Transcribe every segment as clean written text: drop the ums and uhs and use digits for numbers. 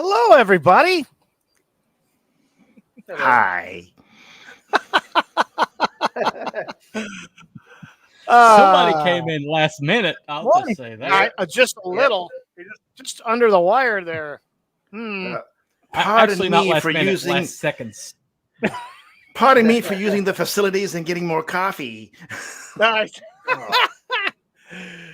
Hello, everybody. Hello. Hi. Somebody came in last minute. I'll just say that. Just a little. Just under the wire there. Pardon Actually, not me last for minute, using. last seconds. Pardon me for using the facilities and getting more coffee. Nice.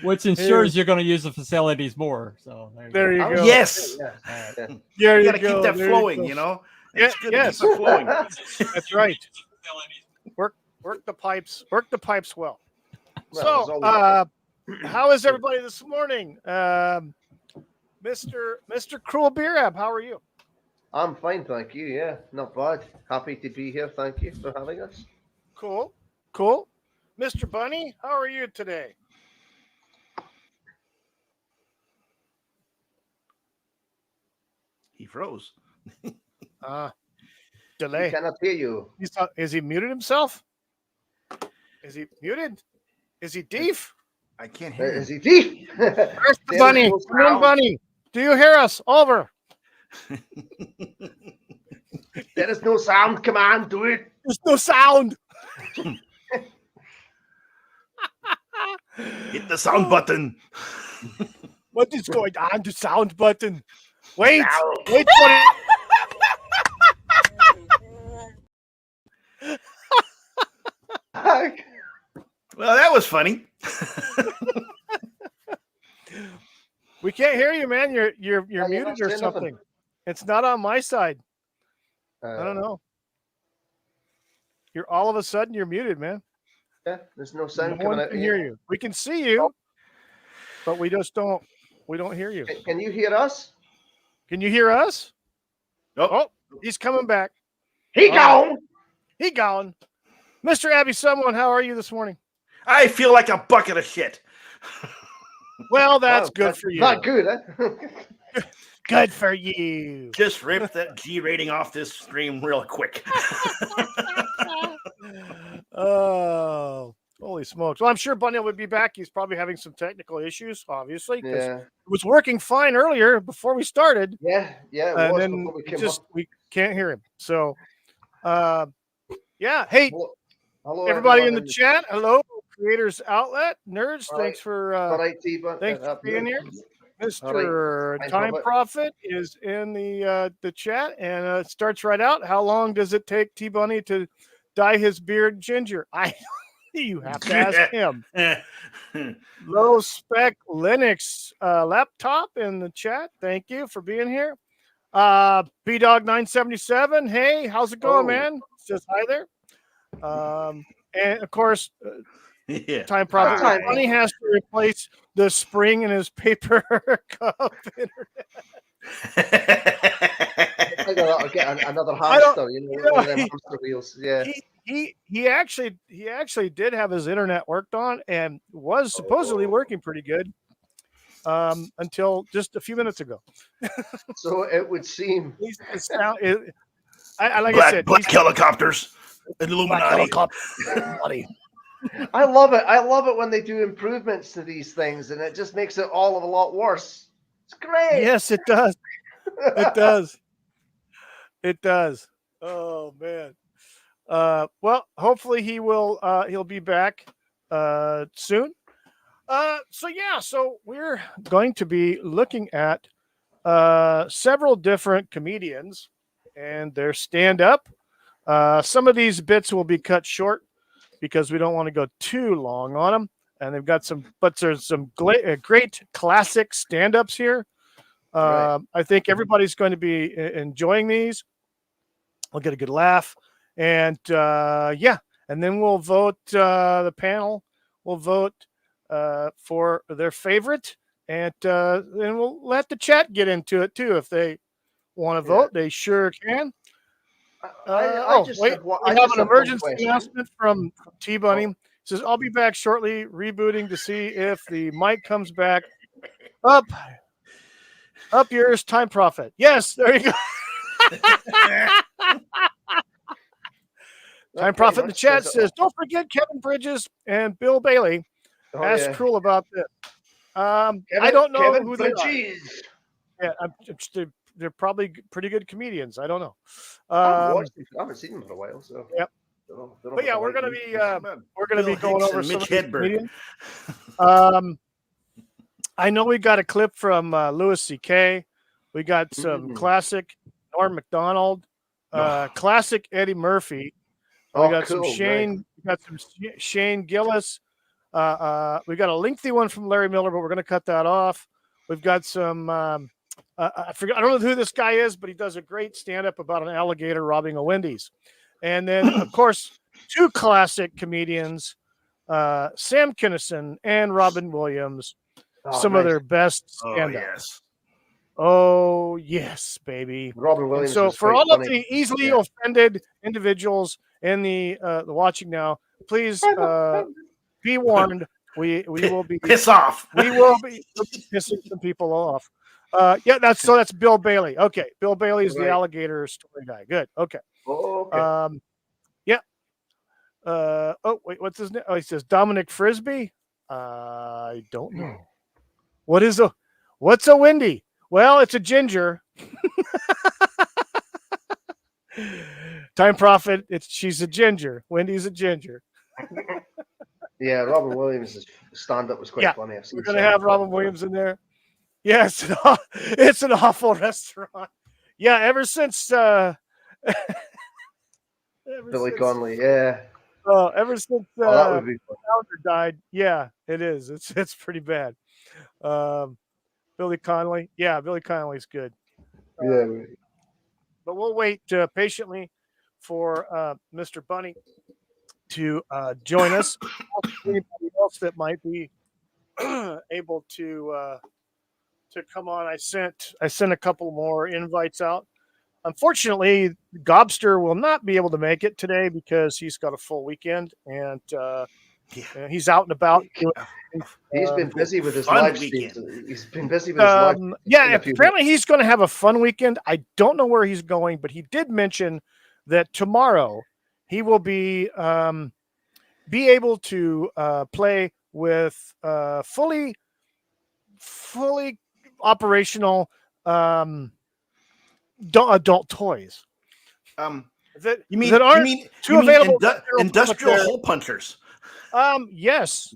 Which ensures you're going to use the facilities more. So There you go. Yes. All right. There You you got to go. keep that There you flowing, go. you know? Yeah, It's good to yes. keep it flowing. That's right. Work the pipes. Work the pipes well. Well, So, how is everybody this morning? Mr. Cruel Birab, how are you? I'm fine, thank you. Yeah, not bad. Happy to be here. Thank you for having us. Cool. Mr. Bunny, how are you today? He froze. Delay. I cannot hear you. Is he muted himself? Is he muted? Is he deaf? I can't hear Is him. he deep? Where's the bunny? Come on, bunny. Do you hear us? Over. There is no sound. Come on, do it. There's no sound. Hit the sound button. What is going on? The sound button. Wait Sound. for it. Well, that was funny. We can't hear you, man. You're you're muted not or saying something. nothing. It's not on my side. I don't know. You're all of a sudden you're muted, man. Yeah, there's no No sound coming one out. can hear you. We can see you, but we just don't. We don't hear you. Can you hear us? Can you hear us? Oh, He's coming back. He gone. He gone. Mr. Abby Someone, how are you this morning? I feel like a bucket of shit. Well, that's Wow, good for you. Not good, eh? Good for you. Just rip that G rating off this stream real quick. Oh, holy smokes. Well, I'm sure Bunny would be back. He's probably having some technical issues, obviously, because Yeah, it was working fine earlier before we started. yeah. It And was then before we came we can't hear him. So, yeah. Hey, up. Hello, everybody in everyone the chat. Hello, Creators Outlet nerds. All thanks for All right, T-Bun. thanks for being here. All Mr. right, Time Prophet is in the chat, and it starts right out. How long does it take T Bunny to dye his beard ginger? You have to ask him. Low spec Linux laptop in the chat. Thank you for being here. B-Dog 977. Hey, how's it going, man? Says hi there. And of course, Yeah. Time Prophet. Hi. Bunny has to replace the spring in his paper cup. I gotta get another hamster. You know, one of them hamster wheels. Yeah. He actually did have his internet worked on and was supposedly working pretty good until just a few minutes ago. So it would seem. Like Black, I said, black helicopters, Illuminati. I love it. I love it when they do improvements to these things, and it just makes it all of a lot worse. It's great. Yes, it does. It does. It does. Oh man. Well, hopefully he'll be back soon. So we're going to be looking at several different comedians and their stand-up. Some of these bits will be cut short because we don't want to go too long on them. And they've got there's some great classic stand-ups here. Right. I think everybody's going to be enjoying these. We'll get a good laugh. And and then we'll vote. The panel will vote for their favorite, and then we'll let the chat get into it too. If they want to vote, they sure can. I just wait, have we have an emergency announcement from T Bunny. It says, "I'll be back shortly, rebooting to see if the mic comes back up. Up yours, Time Prophet. Yes, there you go." Time Prophet in the chat says, "Don't forget Kevin Bridges and Bill Bailey. Ask Cruel about this." I don't know who they are. Yeah, I'm just they're probably pretty good comedians. I don't know. I haven't seen them for a while, so Yep. But yeah, we're gonna be going over some of these comedians. I know we got a clip from Louis C.K. We got some classic Norm Macdonald, classic Eddie Murphy. We got some Shane. Nice. We got some Shane Gillis. We got a lengthy one from Larry Miller, but we're going to cut that off. We've got some. I forgot. I don't know who this guy is, but he does a great stand-up about an alligator robbing a Wendy's. And then, of course, two classic comedians, Sam Kinison and Robin Williams. Some of their best stand-ups. Oh yes, baby. Robin Williams. And so for all of the easily offended individuals in the watching now, please be warned. We will be piss off. We will be pissing some people off. That's Bill Bailey. Okay, Bill Bailey is the alligator story guy. Good. Okay. Oh, okay. Wait, what's his name? Oh, he says Dominic Frisbee. I don't know. What's a Wendy? Well, it's a ginger. Time Prophet. She's a ginger. Wendy's a ginger. Yeah, Robin Williams' stand-up was quite funny. We're gonna have Robin Williams in there. Yes, it's an awful restaurant. Yeah, ever since Billy Connolly. Yeah. Oh, ever since that would be founder died. Yeah, it is. It's pretty bad. Billy Connolly. Yeah, Billy Connolly's good. But we'll wait patiently for Mr. Bunny to join us. Anybody else that might be able to come on, I sent a couple more invites out. Unfortunately, Gobster will not be able to make it today because he's got a full weekend and he's out and about. He's been busy with his live streams. He's been busy with his live streams. Yeah, apparently he's going to have a fun weekend. I don't know where he's going, but he did mention that tomorrow he will be able to play with fully operational adult toys. You mean available industrial hole punchers? Yes,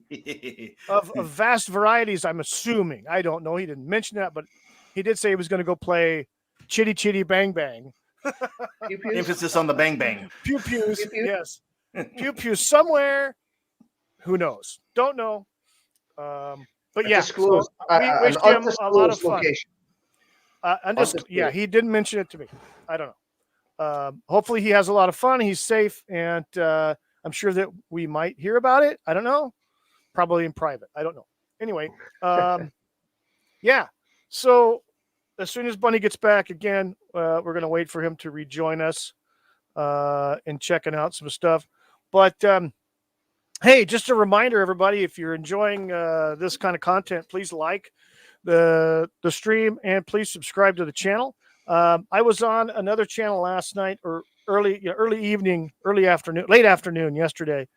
of vast varieties. I'm assuming. I don't know. He didn't mention that, but he did say he was going to go play Chitty Chitty Bang Bang. Emphasis on the bang bang. Pew pews. Yes, pew pews somewhere. Who knows? Don't know. But yeah, so we wish him a lot of fun. He didn't mention it to me. I don't know. Hopefully he has a lot of fun. He's safe, and I'm sure that we might hear about it. I don't know. Probably in private. I don't know. Anyway, yeah. So as soon as Bunny gets back again, we're going to wait for him to rejoin us and checking out some stuff. But hey, just a reminder, everybody, if you're enjoying this kind of content, please like the stream and please subscribe to the channel. I was on another channel last night or late afternoon yesterday.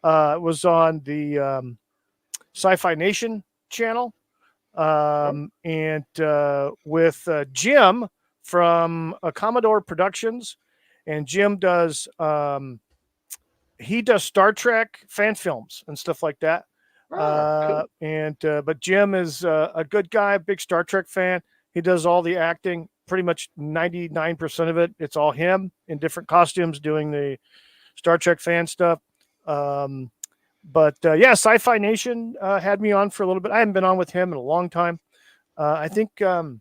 It was on the Sci-Fi Nation channel and with Jim from Commodore Productions, and Jim does he does Star Trek fan films and stuff like that. Cool. But Jim is a good guy, big Star Trek fan. He does all the acting, pretty much 99% of it. It's all him in different costumes doing the Star Trek fan stuff. Sci-Fi Nation had me on for a little bit. I haven't been on with him in a long time. I think the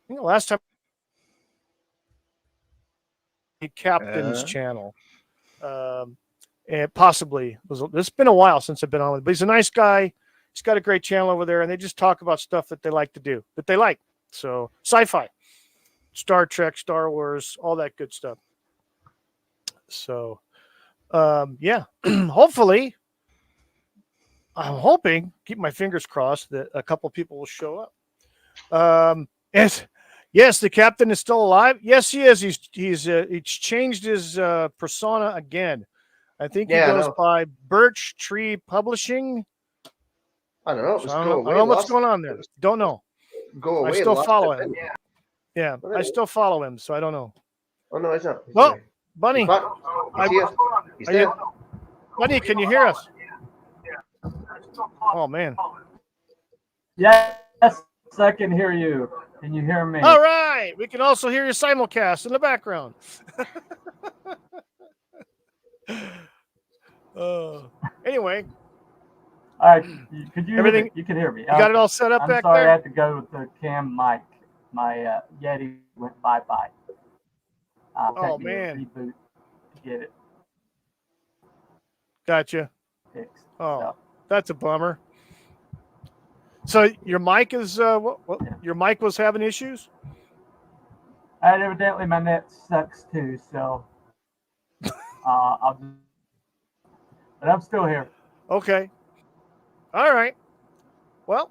last time Captain's channel. And possibly it's been a while since I've been on with him, but he's a nice guy. He's got a great channel over there, and they just talk about stuff that they like to do, that they like. So sci-fi, Star Trek, Star Wars, all that good stuff. So, hopefully, I'm hoping, keep my fingers crossed, that a couple people will show up. Yes, the captain is still alive. Yes, he is. He's changed his persona again. I think he goes by Birch Tree Publishing. I don't know. I don't know what's going on there. Don't know. Go away. I still follow him. Yeah, Really? I still follow him, so I don't know. Oh no, he's not. He's Well, away. Bunny, He's back. He's here. He's are there. you, Bunny, can you hear us? Oh man! Yes, I can hear you. Can you hear me? All right, we can also hear your simulcast in the background. Anyway, All right. Could you Everything- hear me? You can hear me. you got it all set up I'm back sorry, I there? had to go with the cam mic. My Yeti went bye-bye. Oh, Take me a man. Reboot to get it Gotcha. fixed. Oh, So, that's a bummer. So your mic is your mic was having issues? and evidently my net sucks too. So I'll just, but I'm still here. Okay. All right. Well,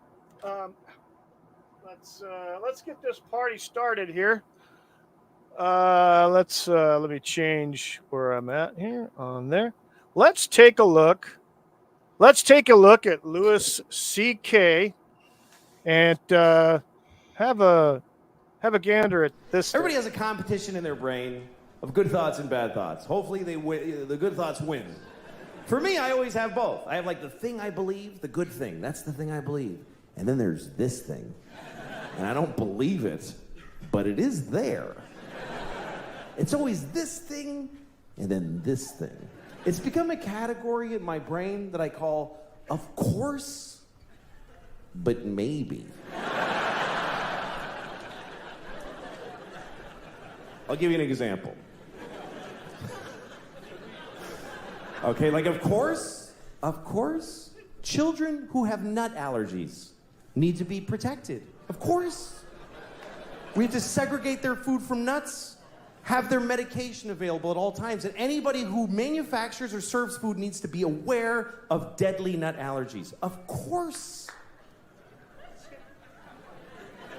let's get this party started here. Let me change where I'm at here on there. Let's take a look. Let's take a look at Louis C.K. and have a gander at this. Everybody has a competition in their brain of good thoughts and bad thoughts. Hopefully the good thoughts win. For me, I always have both. I have like the thing I believe, the good thing. That's the thing I believe. And then there's this thing. And I don't believe it, but it is there. It's always this thing and then this thing. It's become a category in my brain that I call, of course, but maybe. I'll give you an example. Okay, like of course, children who have nut allergies need to be protected. Of course. We have to segregate their food from nuts, have their medication available at all times, and anybody who manufactures or serves food needs to be aware of deadly nut allergies. Of course.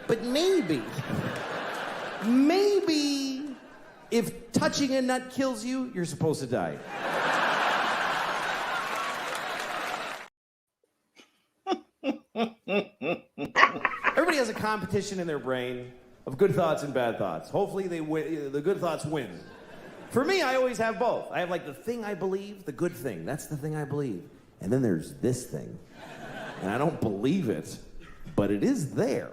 But maybe if touching a nut kills you, you're supposed to die. Everybody has a competition in their brain of good thoughts and bad thoughts. Hopefully the good thoughts win. For me, I always have both. I have like the thing I believe, the good thing. That's the thing I believe. And then there's this thing. And I don't believe it, but it is there.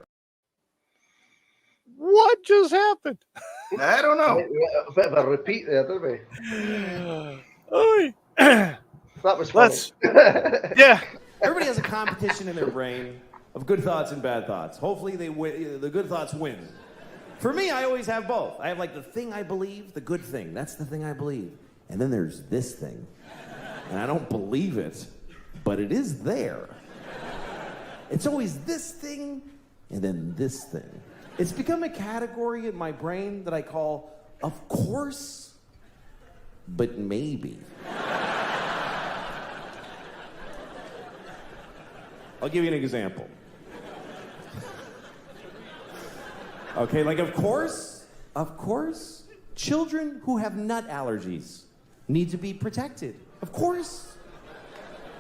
What just happened? I don't know. A bit of a repeat there, didn't we? Oy. That was funny. Yeah. Everybody has a competition in their brain of good thoughts and bad thoughts. Hopefully the good thoughts win. For me, I always have both. I have like the thing I believe, the good thing. That's the thing I believe. And then there's this thing. And I don't believe it, but it is there. It's always this thing and then this thing. It's become a category in my brain that I call, of course, but maybe. I'll give you an example. Okay, like of course, children who have nut allergies need to be protected. Of course.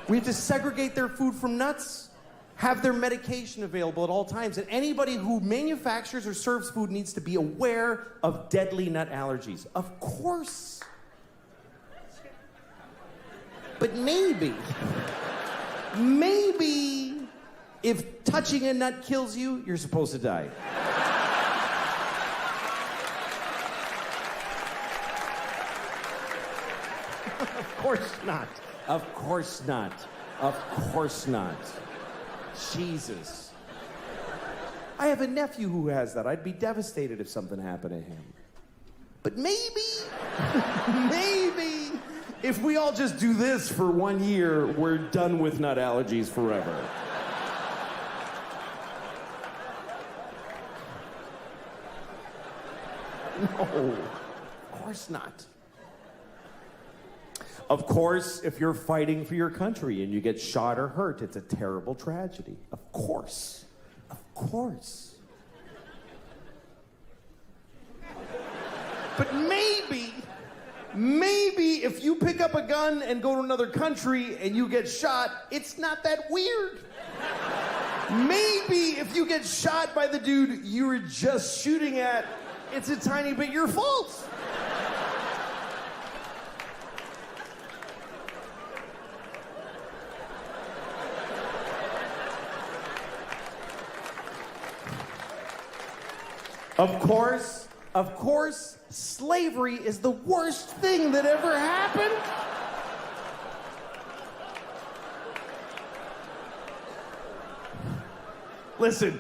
We have to segregate their food from nuts, have their medication available at all times, and anybody who manufactures or serves food needs to be aware of deadly nut allergies. Of course. But maybe if touching a nut kills you, you're supposed to die. Of course not. Of course not. Of course not. Jesus. I have a nephew who has that. I'd be devastated if something happened to him. But maybe, if we all just do this for 1 year, we're done with nut allergies forever. No, of course not. Of course, if you're fighting for your country and you get shot or hurt, it's a terrible tragedy. Of course. Of course. But maybe if you pick up a gun and go to another country and you get shot, it's not that weird. Maybe if you get shot by the dude you were just shooting at, it's a tiny bit your fault. Of course, slavery is the worst thing that ever happened. Listen,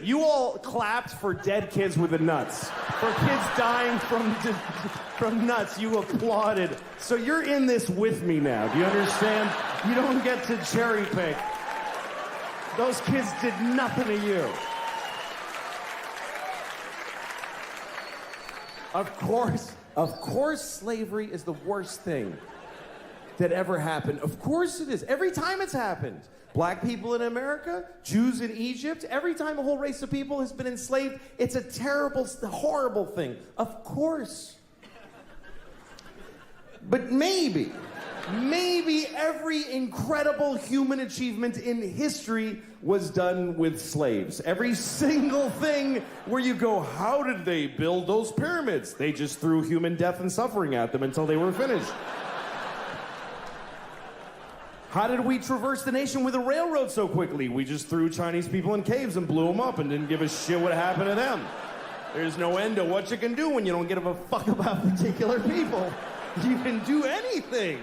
you all clapped for dead kids with the nuts. For kids dying from nuts, you applauded. So you're in this with me now. Do you understand? You don't get to cherry pick. Those kids did nothing to you. Of course, slavery is the worst thing that ever happened. Of course it is. Every time it's happened. Black people in America, Jews in Egypt, every time a whole race of people has been enslaved, it's a terrible, horrible thing. Of course. But maybe every incredible human achievement in history was done with slaves. Every single thing where you go, how did they build those pyramids? They just threw human death and suffering at them until they were finished. How did we traverse the nation with a railroad so quickly? We just threw Chinese people in caves and blew them up and didn't give a shit what happened to them. There's no end to what you can do when you don't give a fuck about particular people. You can do anything.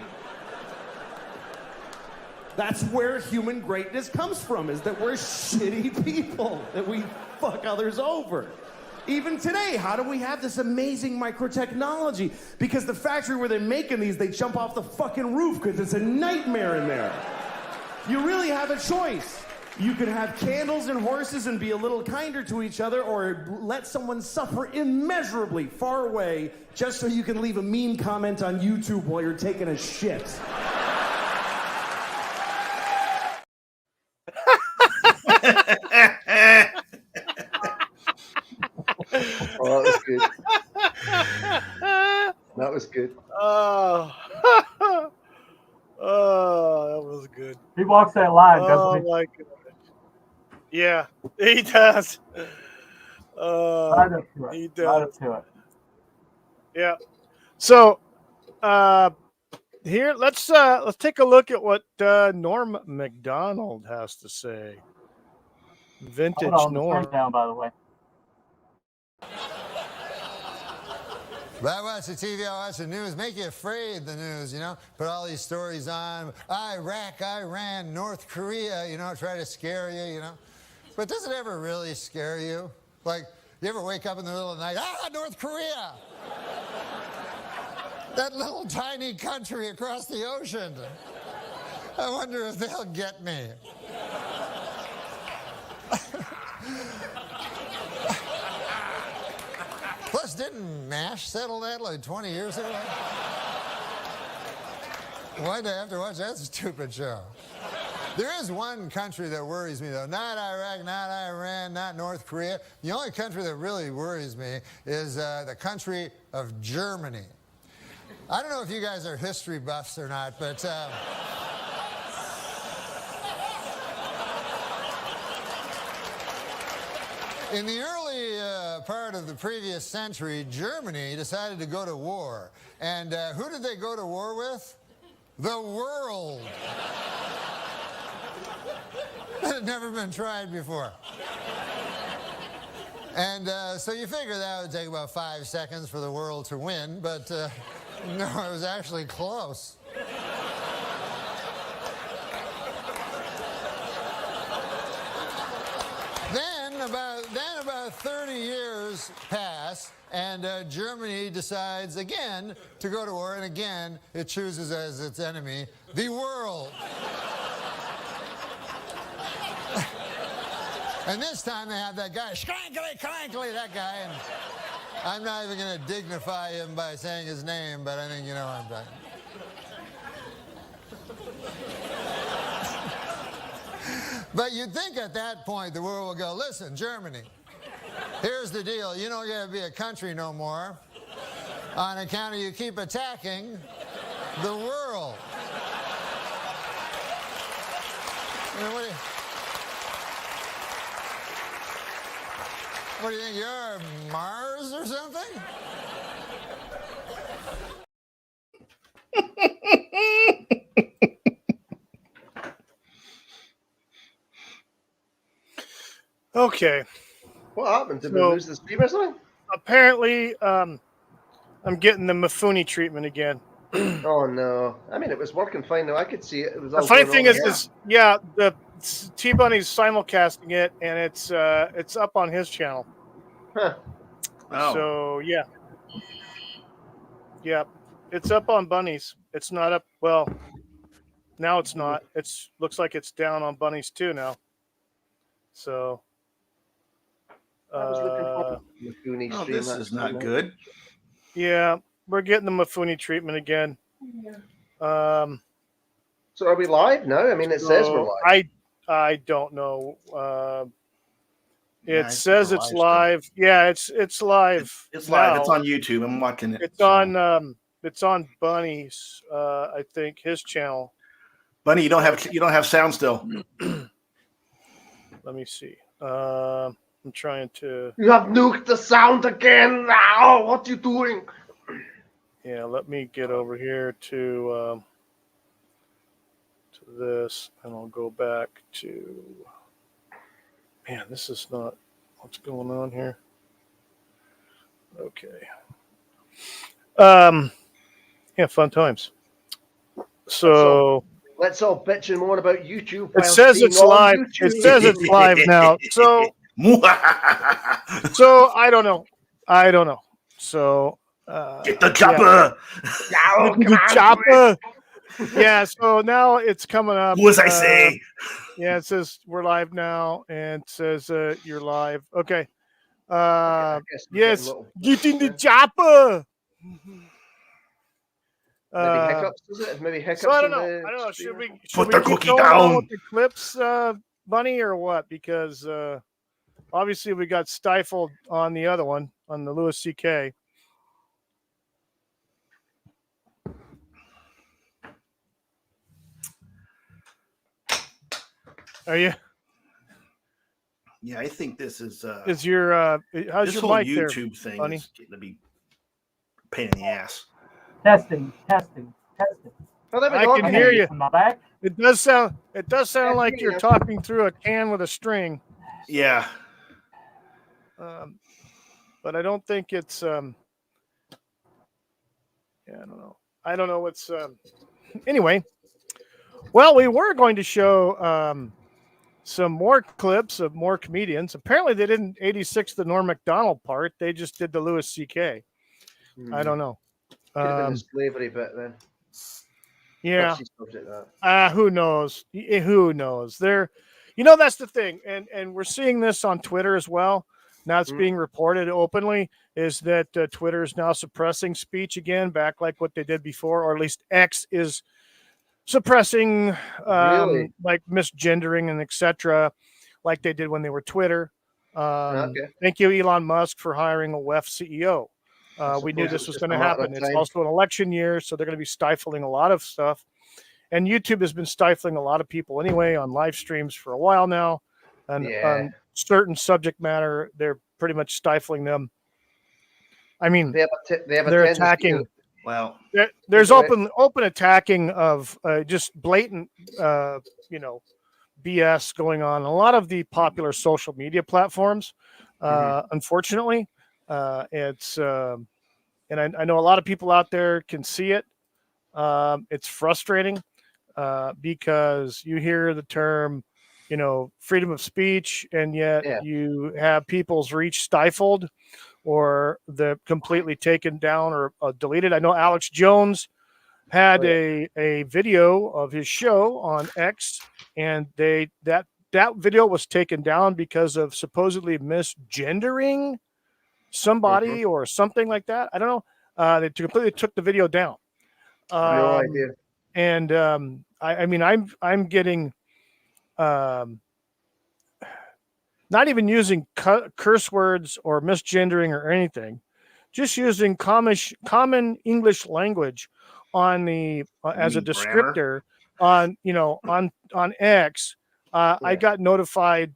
That's where human greatness comes from, is that we're shitty people, that we fuck others over. Even today, how do we have this amazing microtechnology? Because the factory where they're making these, they jump off the fucking roof because it's a nightmare in there. You really have a choice. You can have candles and horses and be a little kinder to each other, or let someone suffer immeasurably far away just so you can leave a mean comment on YouTube while you're taking a shit. Oh, that was good. That was good. Oh, oh, that was good. He walks that line, Oh doesn't he? my god. Yeah, he does. Right up to it. He Right does. up to it. Yeah. So, here let's take a look at what Norm McDonald has to say. Vintage Hold on, Norm. turn down, by the way. But I watch the TV, I watch the news, make you afraid, the news, you know? Put all these stories on, Iraq, Iran, North Korea, you know, try to scare you, you know? But does it ever really scare you? Like, you ever wake up in the middle of the night, North Korea! That little tiny country across the ocean. I wonder if they'll get me. Plus, didn't MASH settle that like 20 years ago? Why'd I have to watch that stupid show? There is one country that worries me, though. Not Iraq, not Iran, not North Korea. The only country that really worries me is the country of Germany. I don't know if you guys are history buffs or not, but... in the early part of the previous century, Germany decided to go to war. And who did they go to war with? The world. That had never been tried before. And so you figure that would take about 5 seconds for the world to win, but no, it was actually close. Then about 30 years pass, and Germany decides again to go to war, and again it chooses as its enemy the world. And this time they have that guy, Schrankly, Crankly, that guy, and I'm not even going to dignify him by saying his name, but I think you know what I'm talking about. But you'd think at that point the world will go, listen, Germany, here's the deal. You don't get to be a country no more on account of you keep attacking the world. I mean, What do you think? You're Mars or something? Okay. What happened? Did we So- lose the stream or something? Apparently, I'm getting the Mifune treatment again. Oh no! I mean, it was working fine though. I could see it. It was The all funny going thing on is, here. the T-Bunny's simulcasting it, and it's up on his channel. Huh. Oh. So yeah, it's up on Bunny's. It's not up. Well, now it's not. It's looks like it's down on Bunny's too now. So. I was looking for the Mifune Oh, stream. this That's is not fine. good. Yeah, we're getting the Mifune treatment again. So are we live now? I mean, it says we're so live. I don't know. Yeah, It I says think it's we're live live. Yeah, it's live. It's live. It's now. on YouTube. I'm watching it. It's so. on Bunny's I think his channel. Bunny, you don't have sound still. Let me see. I'm trying to You have nuked the sound again now. What you doing? let me get over here to this, and I'll go back to. Man, this is not what's going on here. Okay. Yeah, fun times. So Let's all bitch and moan about YouTube. it while says being it's on live. It YouTube. says it's live now. So I don't know. So Get the chopper. Oh, the come on, chopper. Yeah, so now it's coming up. Who was I say? Yeah, it says we're live now, and it says you're live. Okay. I guess we're getting Yes, little- get in the chopper. Maybe hiccups, is it? Maybe hiccups. So I don't in know. the I don't know. stream Should or we something? Put the keep cookie going on down. with the clips, Bunny, or what? Because obviously we got stifled on the other one, on the Louis C.K. Are you? Yeah, I think this is Is your how's this your whole mic there? YouTube thing Bunny? is getting to be a pain in the ass. Testing. Oh, there we I go. can Okay. hear you. Am I back? It does sound like Yeah. you're talking through a can with a string. Yeah. But I don't think it's yeah, I don't know. I don't know what's anyway. Well, we were going to show some more clips of more comedians. Apparently they didn't 86 the Norm Macdonald part. They just did the Louis C.K. I don't know. Could have been the slavery bit then. Yeah. Perhaps he subject that. Who knows? Who knows? That's the thing. And we're seeing this on Twitter as well. Now it's being reported openly is that Twitter is now suppressing speech again, back like what they did before, or at least X is suppressing Really? like misgendering and etc., like they did when they were Twitter. Okay. Thank you, Elon Musk, for hiring a WEF CEO. We knew suppose this it's was just going to a matter of happen. It's time. also an election year, so they're going to be stifling a lot of stuff. And YouTube has been stifling a lot of people anyway on live streams for a while now. And Yeah. certain subject matter, they're pretty much stifling them. I mean, They have a they're tendency attacking. to- Well, There's Go ahead. open attacking of just blatant, BS going on. A lot of the popular social media platforms, unfortunately, it's and I know a lot of people out there can see it. It's frustrating because you hear the term, freedom of speech, and yet Yeah. you have people's reach stifled or the completely taken down or deleted. I know Alex Jones had a video of his show on X, and that video was taken down because of supposedly misgendering somebody or something like that. I don't know. They completely took the video down. No idea. And I mean, I'm getting not even using curse words or misgendering or anything, just using common English language on the as a mean grammar? descriptor on X. I got notified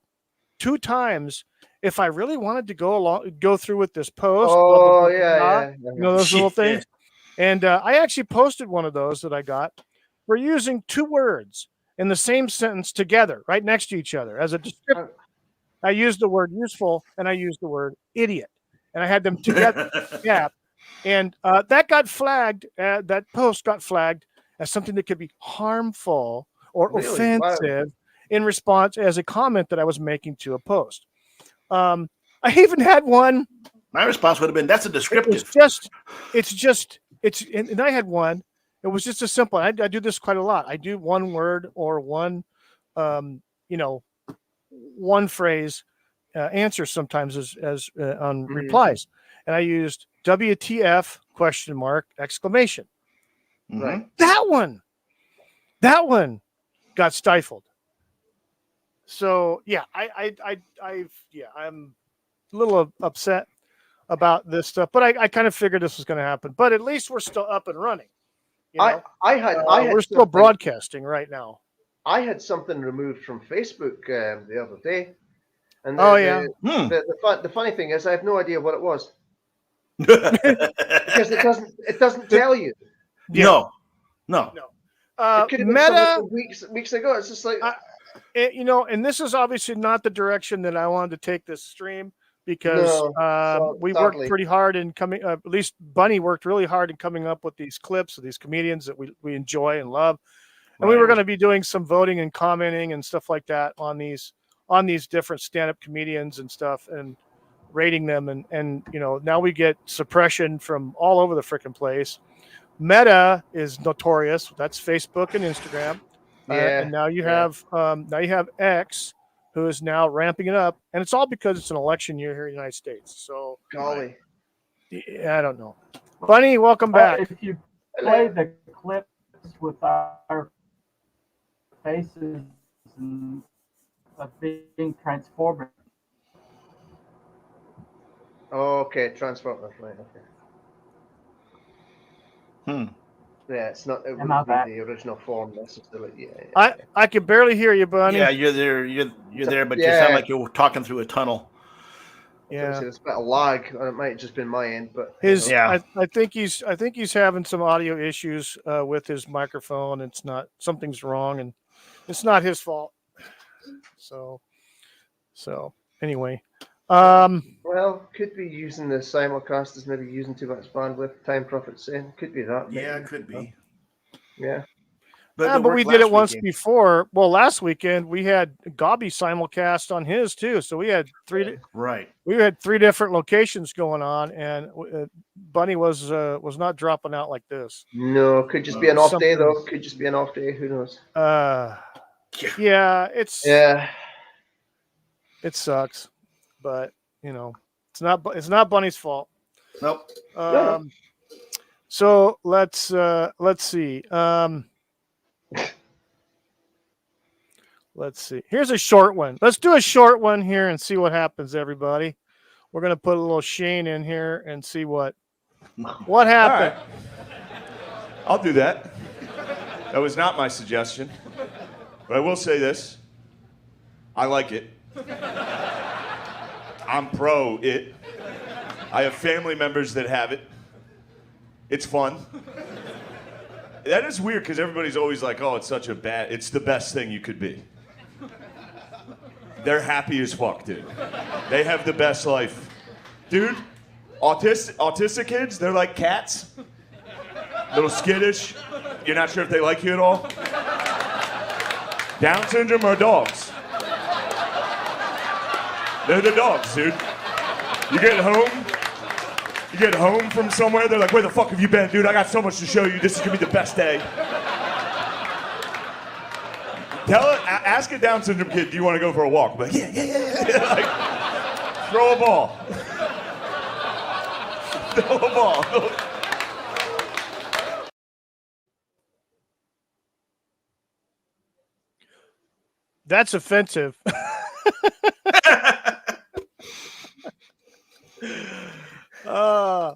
2 times, if I really wanted to go through with this post. Oh, yeah, yeah. You know those little Yeah. things. And I actually posted one of those that I got. We're using 2 words in the same sentence together, right next to each other as a descriptor. I used the word useful and I used the word idiot, and I had them together. Yeah, and that got flagged. That post got flagged as something that could be harmful or Really? Wow. offensive in response as a comment that I was making to a post. I even had one. My response would have been, "That's a descriptive." And I had one. It was just a simple. I do this quite a lot. I do one word or one, one phrase answer sometimes as on replies, and I used WTF ? Exclamation. Right. That one got stifled. So yeah, I'm a little upset about this stuff, but I kind of figured this was going to happen. But at least we're still up and running. You know? I had We're still something- broadcasting right now. I had something removed from Facebook the other day, and the funny thing is, I have no idea what it was because it doesn't tell you. No. It could have been Meta, something weeks ago. It's just like and this is obviously not the direction that I wanted to take this stream because we worked sadly. pretty hard in coming. At least Bunny worked really hard in coming up with these clips of these comedians that we enjoy and love. And we were going to be doing some voting and commenting and stuff like that on these different stand-up comedians and stuff and rating them. And now we get suppression from all over the freaking place. Meta is notorious. That's Facebook and Instagram. And now you have X, who is now ramping it up. And it's all because it's an election year here in the United States. So golly, I don't know. Bunny, welcome back. If you play the clips with our faces and being transformed. Okay, transformer. Right. Okay. Yeah, it's not. It wouldn't be the original form necessarily. Yeah. I can barely hear you, Bunny. Yeah, you're there. You're there, but you sound like you're talking through a tunnel. Yeah, there's a bit of lag. It might have just been my end, but I think he's having some audio issues with his microphone. It's not something's wrong, and it's not his fault. So anyway, well, could be using the simulcast as maybe using too much bandwidth. Time Prophet saying could be that. Yeah, it could be. Yeah. But we did it once before. Well, last weekend we had Gobby simulcast on his too, so we had 3. Right. We had 3 different locations going on, and Bunny was not dropping out like this. No, could just be an off day though. Could just be an off day. Who knows? Yeah, it sucks, but it's not Bunny's fault. Nope. So let's see. Let's see. Here's a short one. Let's do a short one here and see what happens, everybody. We're gonna put a little Shane in here and see what happened. Right. I'll do that. That was not my suggestion. But I will say this. I like it. I'm pro it. I have family members that have it. It's fun. That is weird because everybody's always like, oh, it's the best thing you could be. They're happy as fuck, dude. They have the best life. Dude, autistic kids, they're like cats. Little skittish. You're not sure if they like you at all. Down syndrome are dogs. They're the dogs, dude. You get home from somewhere, they're like, where the fuck have you been, dude? I got so much to show you. This is gonna be the best day. Ask a Down syndrome kid, do you want to go for a walk? I'm like, yeah. Like, throw a ball. Throw a ball. That's offensive.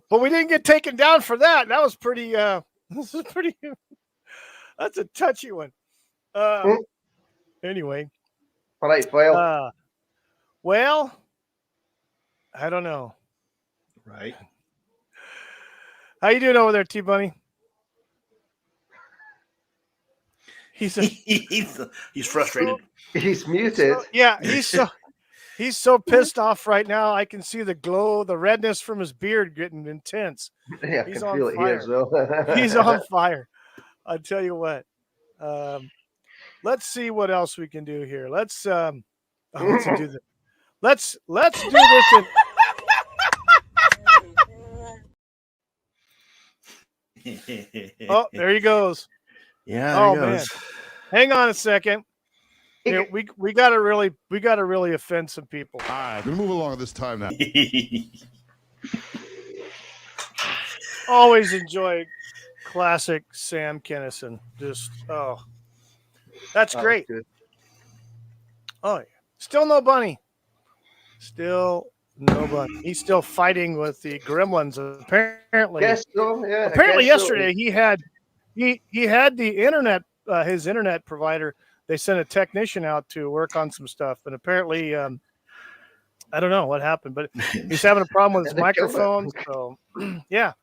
But we didn't get taken down for that. That was pretty. This is pretty. That's a touchy one. Anyway. All right, well. Well, I don't know. Right. How you doing over there, T Bunny? He's frustrated. He's muted. He's so pissed off right now. I can see the glow, the redness from his beard getting intense. Yeah, I He's can on feel it fire. here as well. He's on fire. I'll tell you what. Let's see what else we can do here. Let's do this. Let's do this Oh, there he goes. Yeah, there he goes. Man. Hang on a second. Yeah, we gotta really offend some people. All right, we move along this time now. Always enjoy classic Sam Kinison. That's great. Oh, yeah. Still no bunny. Still no bunny. He's still fighting with the gremlins. Apparently, Yes, so, yeah. Apparently, yesterday he had the internet. His internet provider. They sent a technician out to work on some stuff, and apparently, I don't know what happened, but he's having a problem with his microphone. So, yeah.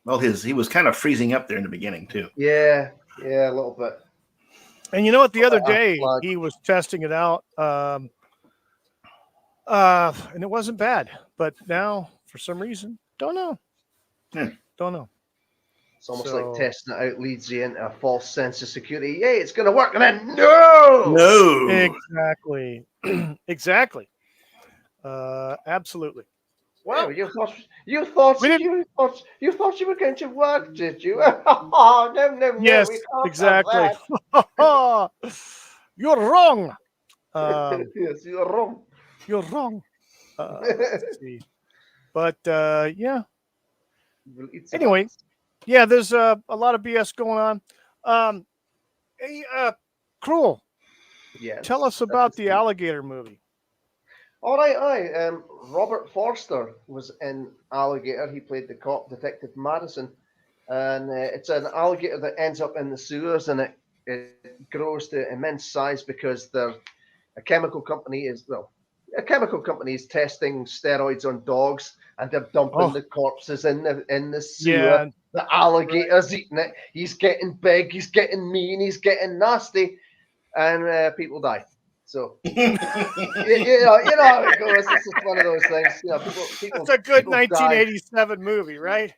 Well, he was kind of freezing up there in the beginning too. Yeah, a little bit. And you know what? The other day he was testing it out, and it wasn't bad. But now, for some reason, don't know. Don't know. It's almost like testing it out leads you into a false sense of security. Yay, it's going to work, and then no. Exactly, exactly. Absolutely. Well, you thought you were going to work, did you? Oh, no. Yes, we can't exactly. You're wrong. Yes, you're wrong. You're wrong. Let's see. But yeah. Anyway, yeah, there's a lot of BS going on. Cruel. Yes. Tell us about the alligator movie. All right, Robert Forster was in Alligator. He played the cop, Detective Madison. And it's an alligator that ends up in the sewers, and it grows to immense size because a chemical company is testing steroids on dogs, and they're dumping the corpses in the sewer. Yeah. The alligator's eating it. He's getting big. He's getting mean. He's getting nasty, and people die. So you know how it goes. It's just one of those things. You know, people. It's a good 1987 movie, right?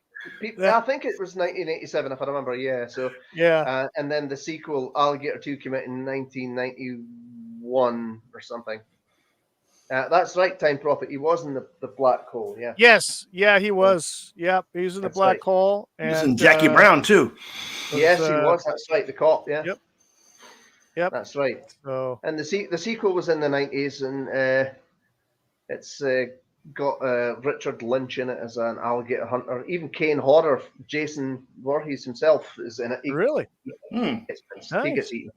I think it was 1987, if I remember. Yeah. So yeah. And then the sequel, Alligator 2, came out in 1991 or something. That's right, Time Prophet. He was in the black hole. Yeah. Yes. Yeah, he was. Yep, he was in the black hole. And he was in Jackie Brown too. Yes, he was. That's right, the cop. Yeah. Yep. That's right. So, and the sequel was in the 90s, and it's got Richard Lynch in it as an alligator hunter. Even Kane Hodder, Jason Voorhees himself, is in it. Really? He gets eaten.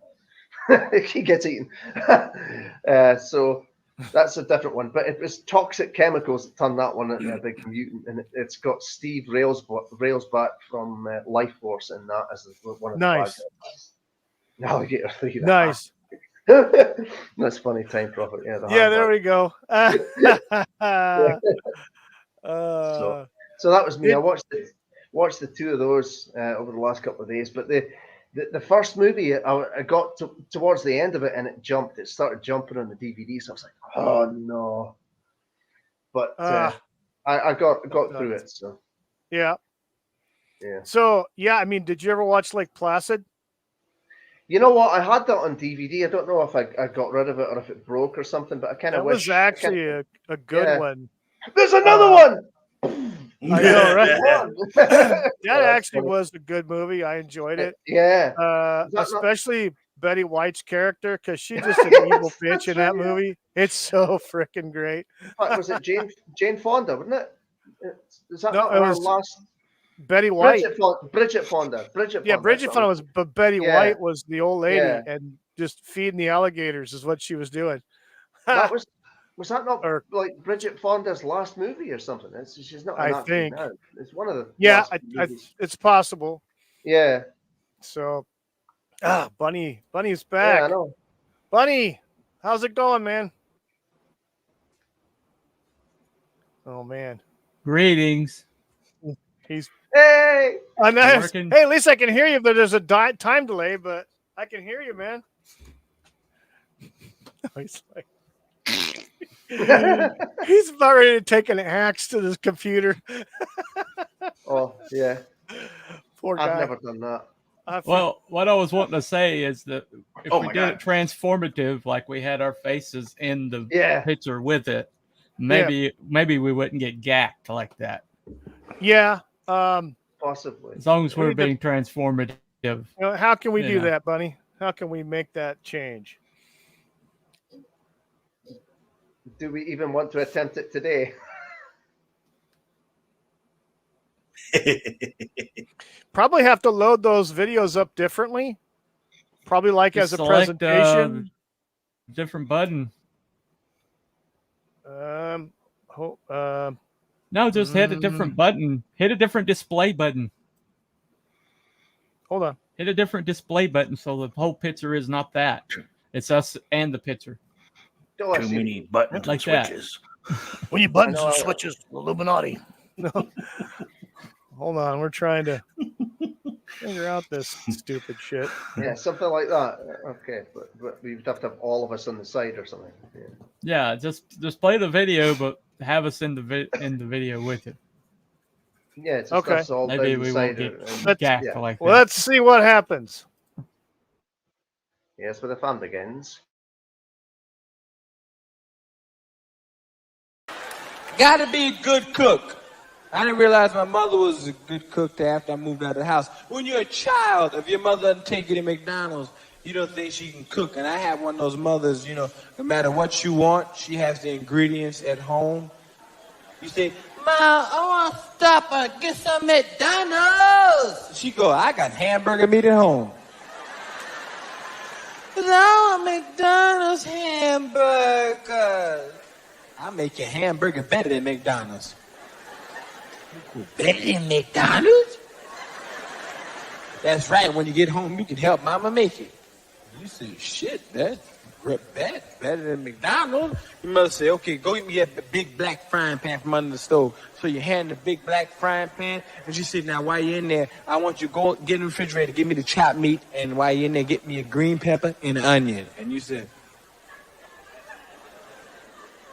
He gets eaten. So that's a different one. But it was Toxic Chemicals that turned that one into a big mutant, and it's got Steve Railsback from Life Force in that as one of the nice. Alligator 3. Nice. That's funny, Time Prophet. Yeah, there we go. So that was me. I watched the two of those over the last couple of days. But the first movie, I got towards the end of it, and it jumped. It started jumping on the DVD. So I was like, oh no. But I got through it. So yeah. Yeah. So yeah, I mean, did you ever watch Lake Placid? You know what? I had that on DVD. I don't know if I got rid of it or if it broke or something, but I kind of wish. That was actually a good one. There's another one! I know, right? That actually was a good movie. I enjoyed it. Yeah. Especially Betty White's character, because she's just an evil bitch in that movie. It's so freaking great. Was it Jane Fonda, wasn't it? Is that no, it was last... Betty White. Bridget Fonda. Yeah, Bridget Fonda was, but Betty White was the old lady, and just feeding the alligators is what she was doing. That was that not like Bridget Fonda's last movie or something? She's not. I think now. It's one of the. Yeah, it's possible. Yeah. So, Bunny's back. Yeah, I know. Bunny, how's it going, man? Oh man. Greetings. He's Hey. nice. Working. Hey, at least I can hear you, but there's a time delay, but I can hear you, man. He's like he's about ready to take an axe to this computer. Oh yeah. Poor guy. I've never done that. Well, what I was wanting to say is that if Oh we my did God. it transformative, like we had our faces in the Yeah. picture with it, maybe we wouldn't get gacked like that. Yeah. Possibly. As long as We we're need to- being transformative. How can we You do know. that, Bunny? How can we make that change? Do we even want to attempt it today? Probably have to load those videos up differently. Probably like Just as a select, presentation. different button. Um, No, just hit a different button. Hit a different display button. hold on. Hit a different display button so the whole picture is not that. It's us and the picture. Oh, I Too see. many buttons Like and that. switches. We need buttons I know. and switches. Illuminati. No. Hold on. We're trying to figure out this stupid shit. Yeah, something like that. Okay, but we'd have to have all of us on the side or something. Yeah. Yeah, just play the video, but have us in the video with it. Yeah, it's Okay. us all Maybe down the we side. won't get and- gacked yeah. like Well, that. let's see what happens. Yes, where the fun begins. Gotta be a good cook. I didn't realize my mother was a good cook till after I moved out of the house. When you're a child, if your mother doesn't take you to McDonald's, you don't think she can cook. And I have one of those mothers, no matter what you want, she has the ingredients at home. You say, Ma, I want to stop and get some McDonald's. She go, I got hamburger meat at home. But I want McDonald's hamburgers. I make your hamburger better than McDonald's. Better than McDonald's? That's right. When you get home, you can help Mama make it. You say, shit, that's better than McDonald's. You must say, okay, go get me a big black frying pan from under the stove. So you hand the big black frying pan, and she said, now while you're in there, I want you to go get in the refrigerator, give me the chopped meat, and while you're in there, get me a green pepper and an onion. And you said,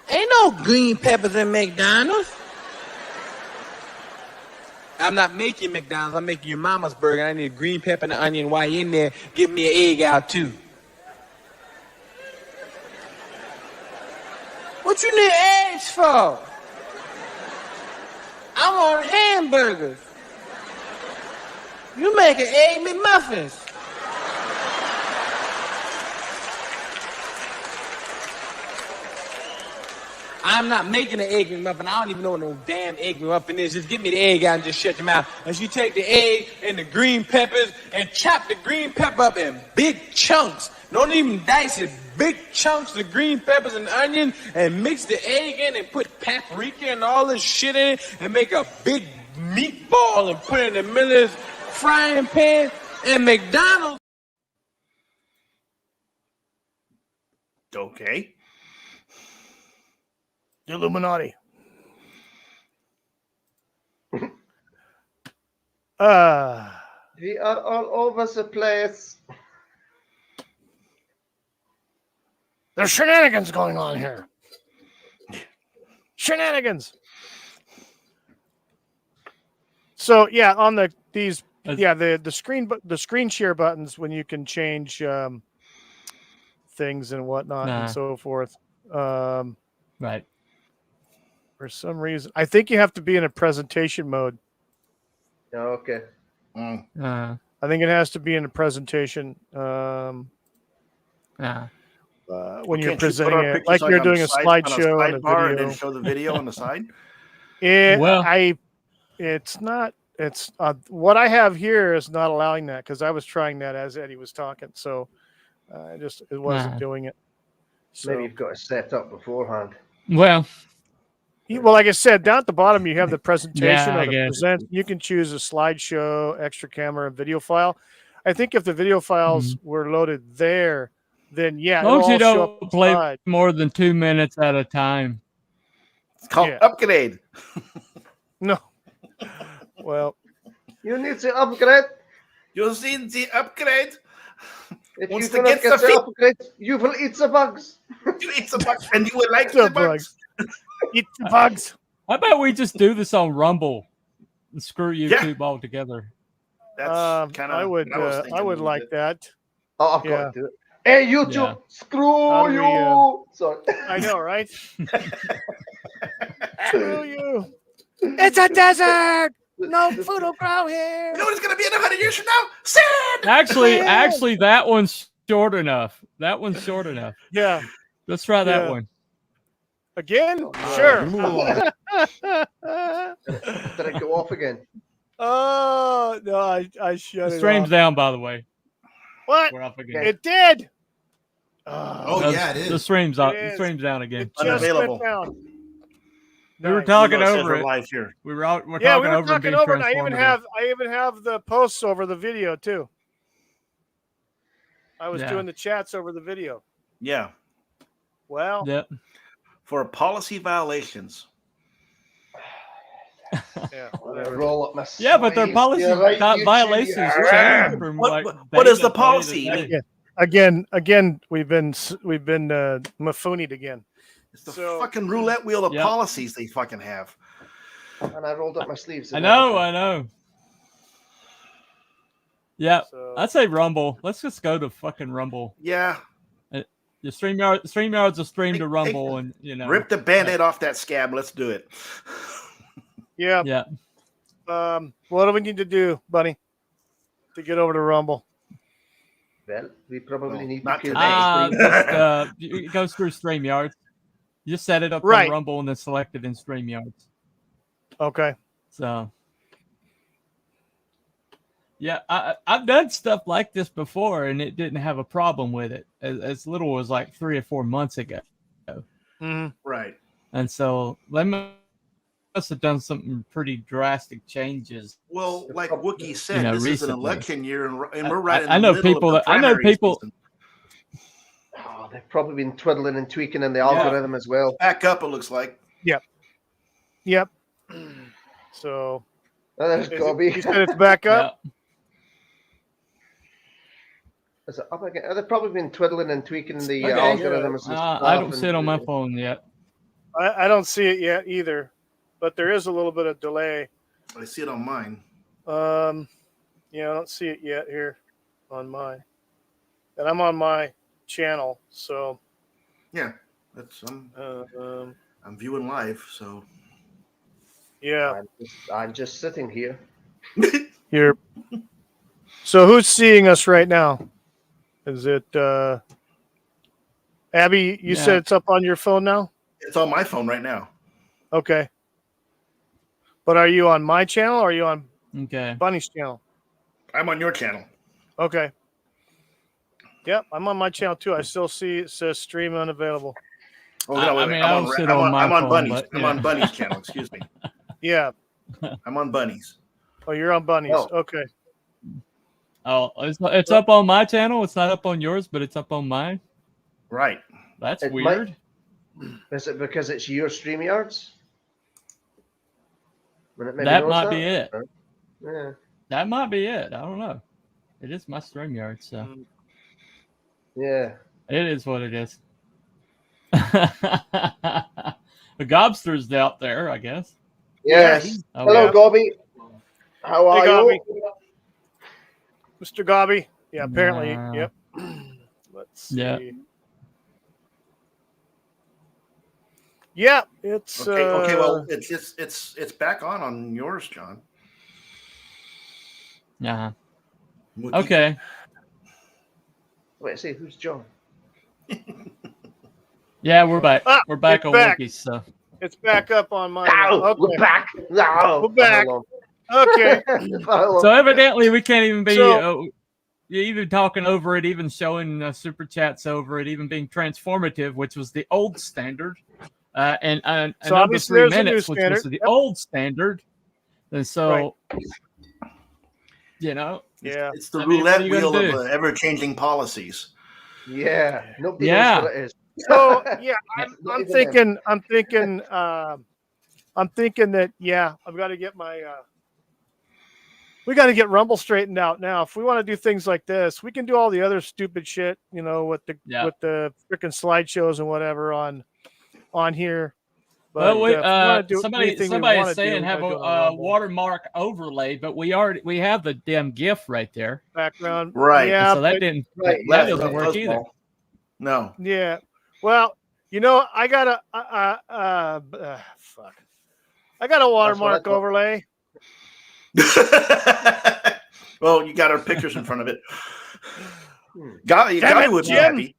ain't no green peppers in McDonald's. I'm not making McDonald's. I'm making your mama's burger. I need a green pepper and an onion. While you're in there, give me an egg out too. What you need eggs for? I want hamburgers. You make an egg McMuffins. I'm not making an egg McMuffin. I don't even know what no damn egg McMuffin is. Just give me the egg out and just shut your mouth. And you take the egg and the green peppers and chop the green pepper up in big chunks. Don't even dice it. Big chunks of green peppers and onion and mix the egg in and put paprika and all this shit in it and make a big meatball and put it in the middle of this frying pan. And McDonald's. Okay. The Illuminati. We are all over the place. There's shenanigans going on here. Shenanigans. So yeah, on the screen share buttons when you can change things and whatnot and so forth. Right. For some reason, I think you have to be in a presentation mode. Oh, okay. I think it has to be in a presentation. When you're presenting it, like you're doing a slideshow and a video, and then show the video on the side. It's not. It's what I have here is not allowing that because I was trying that as Eddie was talking, so it wasn't doing it. So, maybe you've got it set up beforehand. Well, like I said, down at the bottom you have the presentation or I the guess. present. You can choose a slideshow, extra camera, and video file. I think if the video files were loaded there, then as long as you it'll all show up don't play slide. more than 2 minutes at a time. It's called upgrade. No. Well, you need to upgrade. You need the upgrade. If Once you to cannot get the get the feet, upgrade, you will eat the bugs. you eat the bugs, and you will like The the bugs. eat the bugs. How about we just do this on Rumble and screw Yeah. YouTube altogether? That's kind of. I would like that. Oh, I've Yeah. got to do it. Hey, YouTube, Yeah. screw How do we, you. Sorry. I know, right? Screw you. It's a desert. No food will grow here. You know what it's gonna be in 100 years from now? Sand. Actually, that one's short enough. That one's short enough. Yeah. Let's try that Yeah. one. Again? Oh, Sure. Move along. Did it go off again? Oh no, I shut The it stream's off. down, by the way. What? We're up again. It did. Oh, yeah, it is. The stream's up. It The is. stream's down again. It just Unavailable. went down. We were Nice. talking It says over we're it. live here. We're Yeah, talking we were over and talking being over, and I transformative. even have the posts over the video too. I was Yeah. doing the chats over the video. Yeah, Well, Yep. for policy violations. yeah, I'm gonna whatever. roll up my Yeah, but their sleeves. policy You're right, YouTube. violations change from like What day is to the day to policy? day. Again, we've been mafoonied again. It's the So- fucking roulette wheel of Yep. policies they fucking have. And I rolled up my sleeves. I and know. everything. Yeah, So I'd say Rumble. Let's just go to fucking Rumble. Yeah, The StreamYard's a stream to Rumble, and you know. rip the band-aid off that scab. Let's do it. yeah. Yeah. What do we need to do, Bunny, to get over to Rumble? Well, we probably Well, need not to today. It goes through StreamYard. You just set it up Right. on Rumble and then select it in StreamYard. Okay. So, yeah, I've done stuff like this before, and it didn't have a problem with it. As little as like 3 or 4 months ago, Mm-hmm. Right. and so they must have done something pretty drastic changes. Well, like Wookie said, You know, this is an recently. election year, and we're right in I the know middle people of the I know primary people. season. Oh, they've probably been twiddling and tweaking in the algorithm as well. Back up, it looks like. Yep. So Oh, there's is got to be. you said it's back up. Yeah. Is it up again? They've probably been twiddling and tweaking the Okay. algorithms. and I don't stuff see it on my and- phone yet. I don't see it yet either, but there is a little bit of delay. I see it on mine. Yeah, I don't see it yet here on mine, and I'm on my channel, so Yeah, that's I'm viewing live, so yeah. I'm just sitting here. Here. So who's seeing us right now? Is it Abby? You Yeah. said it's up on your phone now? it's on my phone right now. Okay. But are you on my channel or are you on Okay. Bunny's channel? I'm on your channel. Okay. Yep, I'm on my channel too. I still see it says stream unavailable. Oh, I no, wait, mean, I'm I on, don't sit I'm on on, my I'm on phone, Bunny's. but, I'm yeah. on Bunny's channel. Excuse me. Yeah. I'm on Bunny's. Oh, you're on Bunny's. Oh. Okay. Oh, it's up on my channel. It's not up on yours, but it's up on mine. Right. That's It weird. Is it because it's your StreamYards? When it maybe That knows might that? be it. Yeah. That might be it. I don't know. It is my StreamYard, so Yeah. it is what it is. The Gobster's out there, I guess. Yes. Oh, Hello, yeah. Gobby. How are Gobby. you? Mr. Gobby. Yeah, apparently. Nah. Yep. Let's see. Yeah. Yeah, it's Okay. Well, it's back on yours, John. Uh-huh. Wookie. Okay. Wait, see, who's John? Yeah, we're back. Ah, We're back it's on back. Wiki, so it's back up on my No, okay. we're back. No, We're back. Hold Okay. on. Hold on. so evidently we can't even be So- even talking over it, even showing super chats over it, even being transformative, which was the old standard, and So number obviously 3 there's a new minutes, which was standard. the Yep. old standard, and so you know, Yeah. It's the I mean, what roulette are you gonna wheel do? of ever-changing policies. Yeah. Nobody Yeah. knows what it is. So yeah, Not I'm even them. thinking I'm thinking that I've got to get my. We got to get Rumble straightened out now. If we want to do things like this, we can do all the other stupid shit, with the freaking slideshows and whatever on here. But Well, if we want to do somebody anything we is want to saying do, have a watermark overlay, but we have the damn GIF right there. Background, Right. Yeah, so that doesn't work either. No. Yeah. Well, I got a fuck. I got a watermark overlay. Well, you got our pictures in front of it. Gabby would be happy.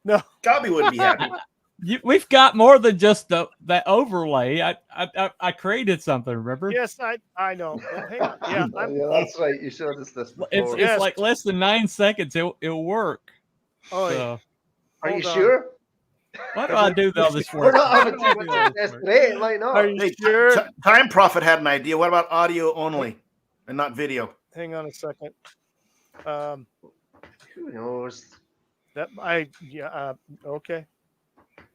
No, Gabby would be happy. We've got more than just that overlay. I created something. Remember? Yes, I know. Well, hang on. Yeah, yeah, that's right. You showed us this before. It's like less than 9 seconds. It'll work. Oh, so. Are you sure? Why do I do all this work? We're not having too much today. It might not. Are you sure? Time Prophet had an idea. What about audio only and not video? Hang on a second. Who knows? Okay.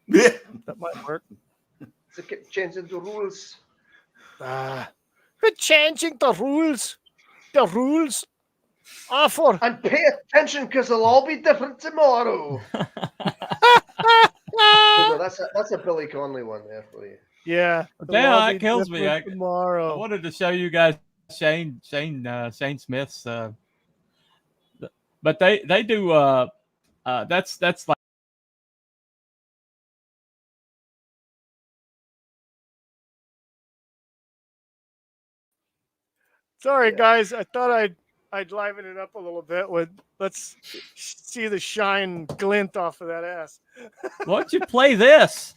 Yeah, that might work. It's changing the rules. We're changing the rules. The rules offer. And pay attention because they'll all be different tomorrow. That's a Billy Connolly one there for you. Yeah. Damn, that kills me. Tomorrow. I wanted to show you guys Shane Smith's, but they do. That's like. Sorry, guys. I thought I'd liven it up a little bit. Let's see the shine glint off of that ass. Why don't you play this?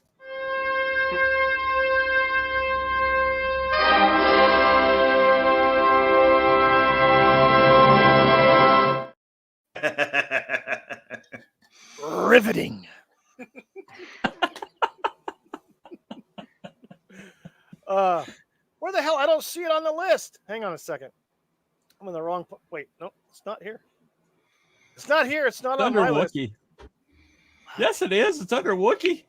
Riveting. Where the hell? I don't see it on the list. Hang on a second. I'm in the wrong. Wait, no, it's not here. It's not here. It's not on my list. Yes, it is. It's under Wookiee.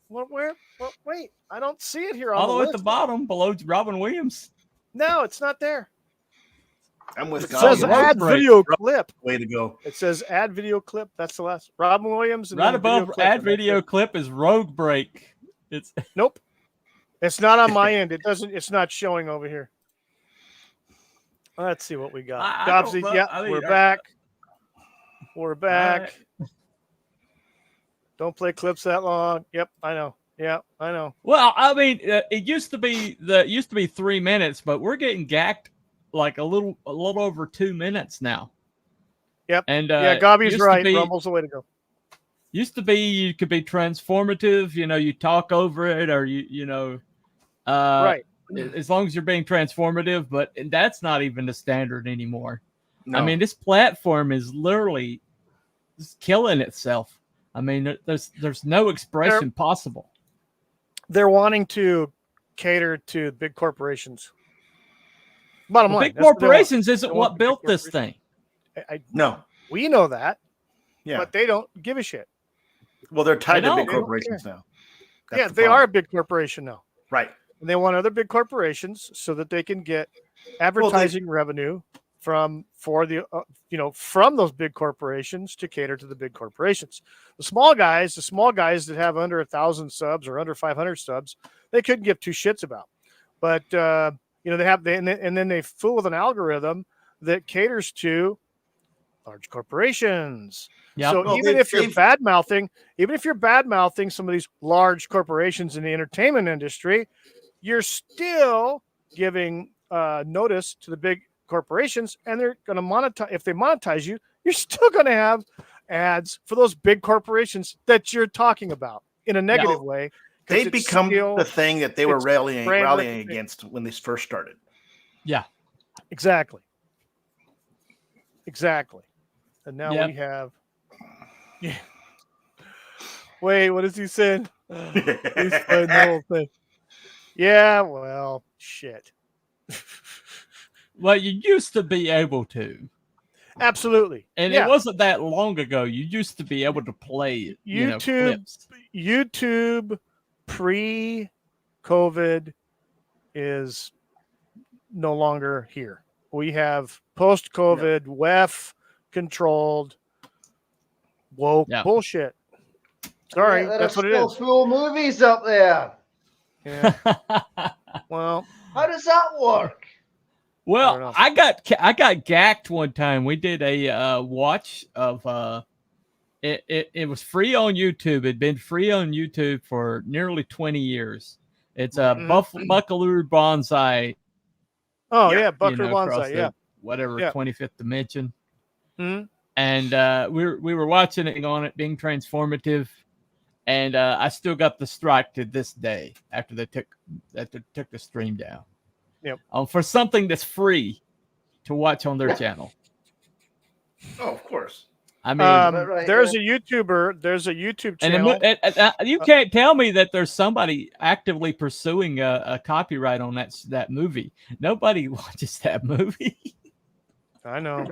Where? Well, wait, I don't see it here. All the way at the bottom, below Robin Williams. No, it's not there. I'm with. It says add video clip. Way to go. It says add video clip. That's the last. Robin Williams. And right above add video clip is Rogue Break. It's nope. It's not on my end. It doesn't. It's not showing over here. Let's see what we got. Dobbsy, we're back. We're back. Right. Don't play clips that long. Yep, I know. Yeah, I know. Well, I mean, it used to be 3 minutes, but we're getting gacked like a little over 2 minutes now. Yep. And Gobby's right. Rumble's the way to go. Used to be you could be transformative. You talk over it, or right. As long as you're being transformative, but that's not even the standard anymore. No. I mean, this platform is literally killing itself. I mean, there's no expression possible. They're wanting to cater to big corporations. Bottom line, big corporations isn't what built this thing. No, we know that. Yeah, but they don't give a shit. Well, they're tied to big corporations now. That's they are a big corporation now. Right. And they want other big corporations so that they can get advertising revenue from those big corporations to cater to the big corporations. The small guys that have under 1,000 subs or under 500 subs, they couldn't give two shits about. But and then they fool with an algorithm that caters to large corporations. Yep. So even if you're bad mouthing some of these large corporations in the entertainment industry, you're still giving notice to the big corporations, and they're going to monetize. If they monetize you, you're still going to have ads for those big corporations that you're talking about in a negative way. They become the thing that they were rallying against when they first started. Yeah, exactly. And now we have. Yeah. Wait, what is he saying? He's the whole thing. Yeah, well, shit. Well, you used to be able to. Absolutely. And it wasn't that long ago. You used to be able to play YouTube clips. YouTube pre COVID is no longer here. We have post-COVID, WEF controlled woke bullshit. Sorry, there that's are what it still is. full movies up there. Yeah. Well, how does that work? Well, I got gacked one time. We did a watch of it was free on YouTube. It'd been free on YouTube for nearly 20 years. It's a Buckaloo Bonsai. Oh yeah, Buckaloo Bonsai. Yeah, whatever 25th dimension. Mm-hmm. And we were watching it on it being transformative, and I still got the strike to this day after they took the stream down. Yep. For something that's free to watch on their channel. Oh, of course. I mean, there's a YouTuber. There's a YouTube channel. And you can't tell me that there's somebody actively pursuing a copyright on that movie. Nobody watches that movie. I know.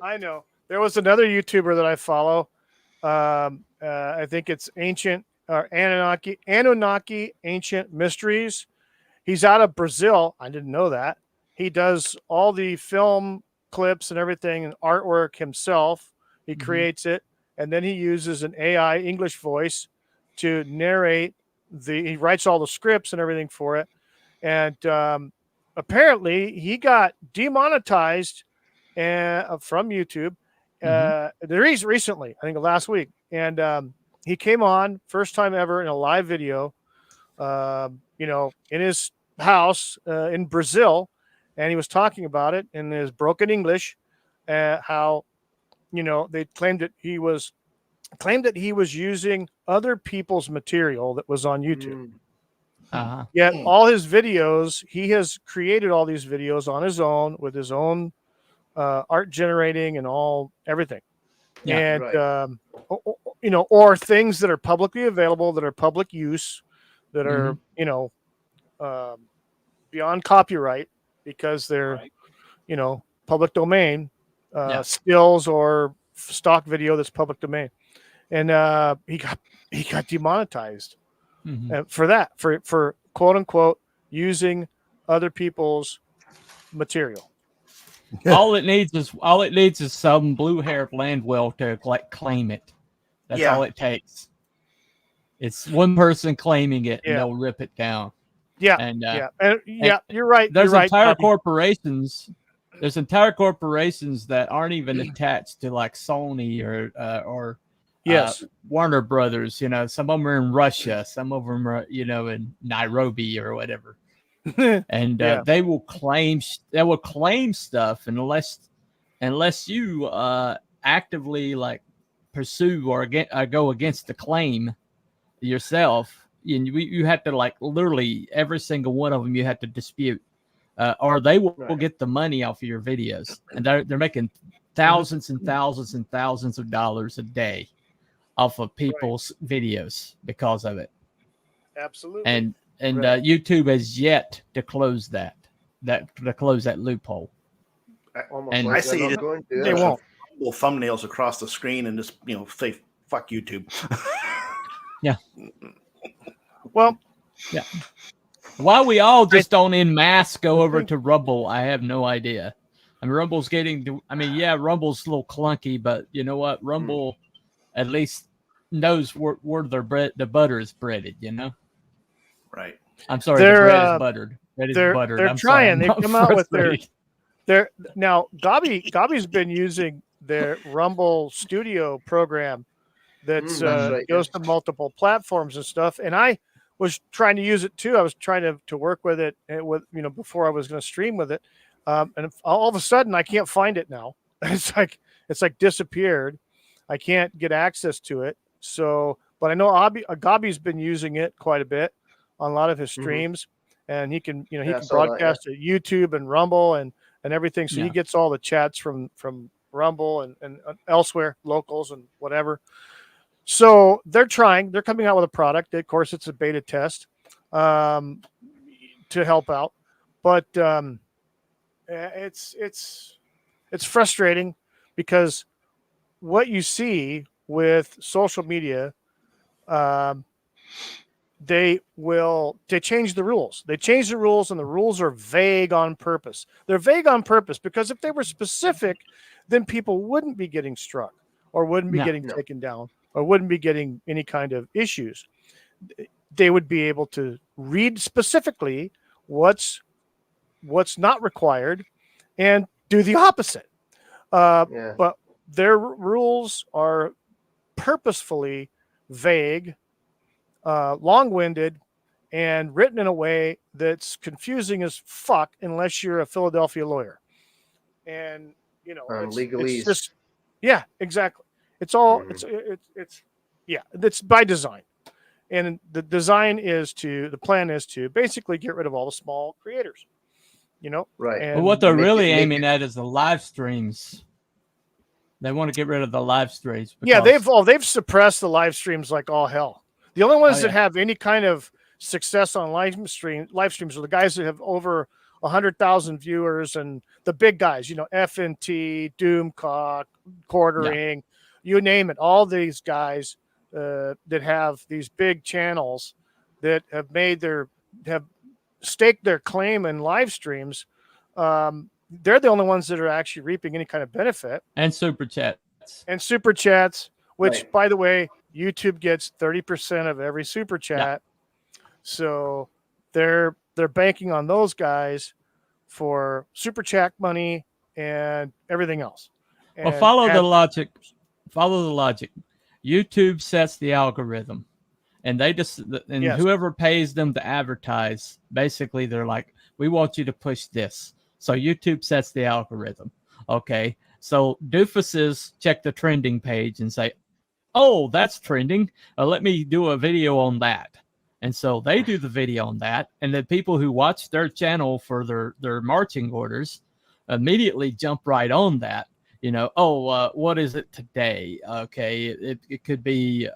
I know. There was another YouTuber that I follow. I think it's Anunnaki Ancient Mysteries. He's out of Brazil. I didn't know that. He does all the film clips and everything and artwork himself. He creates it, and then he uses an AI English voice to narrate he writes all the scripts and everything for it. And apparently he got demonetized from YouTube recently, I think last week. And he came on first time ever in a live video, in his house in Brazil, and he was talking about it in his broken English, how they claimed that he was using other people's material that was on YouTube. Yet all his videos, he has created all these videos on his own with his own art generating and everything. Yeah, and or things that are publicly available, that are public use, that are beyond copyright because they're public domain. Stills or stock video that's public domain, and he got demonetized for that, for quote unquote using other people's material. all it needs is some blue-haired landwell to claim it. That's all it takes. It's one person claiming it, and they'll rip it down. Yeah, and you're right. There's entire Bobby. corporations. There's entire corporations that aren't even attached to like Sony or Warner Brothers. Some of them are in Russia, some of them are in Nairobi or whatever, and they will claim stuff unless you actively like pursue or go against the claim yourself. You have to like literally every single one of them you have to dispute. Or they will get the money off of your videos, and they're making thousands and thousands and thousands of dollars a day off of people's videos because of it. Absolutely. And YouTube has yet to close that loophole. I say they won't. Thumbnails across the screen and just say fuck YouTube. Yeah. Well. Yeah. Why we all just don't en masse go over to Rumble, I have no idea. I mean, Rumble's Rumble's a little clunky, but you know what? Rumble at least knows where the butter is breaded, Right. I'm sorry, the bread is buttered. They're trying. They've come out with their now. Gobby's been using their Rumble Studio program that's goes to multiple platforms and stuff, and I was trying to use it too. I was trying to work with it before I was going to stream with it. And all of a sudden I can't find it now. It's like disappeared. I can't get access to it. So, but I know Gabi's been using it quite a bit on a lot of his streams, and he can broadcast to YouTube and Rumble and everything. So he gets all the chats from Rumble and elsewhere, locals and whatever. So they're coming out with a product. Of course, it's a beta test to help out, but it's frustrating because what you see with social media, they change the rules. They change the rules, and the rules are vague on purpose. They're vague on purpose because if they were specific, then people wouldn't be getting struck or wouldn't be getting taken down or wouldn't be getting any kind of issues. They would be able to read specifically what's not required and do the opposite. But their rules are purposefully vague, long-winded, and written in a way that's confusing as fuck unless you're a Philadelphia lawyer. And legalese. It's just, yeah, exactly. It's all it's by design. And the plan is to basically get rid of all the small creators. Right. And but what they're really aiming at is the live streams. They want to get rid of the live streams. Yeah, they've suppressed the live streams like all hell. The only ones that have any kind of success on live streams are the guys that have over 100,000 viewers and the big guys, FNT, Doomcock, Quartering, you name it. All these guys that have these big channels that have staked their claim in live streams. They're the only ones that are actually reaping any kind of benefit. And super chats. Which, by the way, YouTube gets 30% of every super chat. Yeah. So they're banking on those guys for super chat money and everything else. Well, follow the logic. YouTube sets the algorithm, and whoever pays them to advertise, basically they're like, we want you to push this. So YouTube sets the algorithm. Okay. So doofuses check the trending page and say, oh, that's trending. Let me do a video on that. And so they do the video on that. And the people who watch their channel for their marching orders immediately jump right on that. What is it today? Okay. It could be,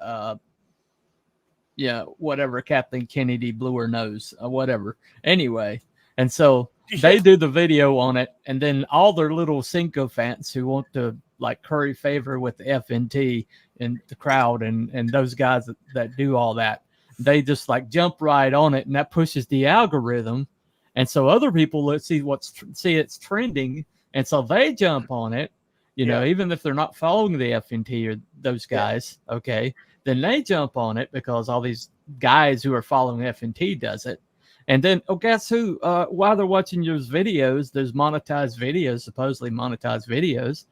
whatever Kathleen Kennedy blew her nose, whatever. Anyway. And so they do the video on it, and then all their little Cinco fans who want to like curry favor with the FNT and the crowd and those guys that do all that, they just like jump right on it, and that pushes the algorithm. And so other people see it's trending, and so they jump on it, even if they're not following the FNT or those guys, okay, then they jump on it because all these guys who are following FNT does it. And then, guess who? While they're watching those videos, those monetized videos, supposedly monetized videos,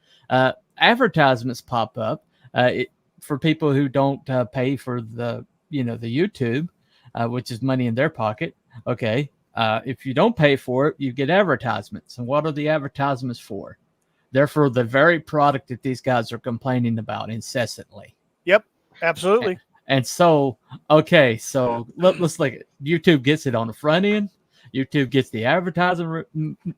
advertisements pop up for people who don't pay for the YouTube, which is money in their pocket. Okay. If you don't pay for it, you get advertisements. And what are the advertisements for? They're for the very product that these guys are complaining about incessantly. Yep, absolutely. And so, so let's look at YouTube gets it on the front end. YouTube gets the advertising,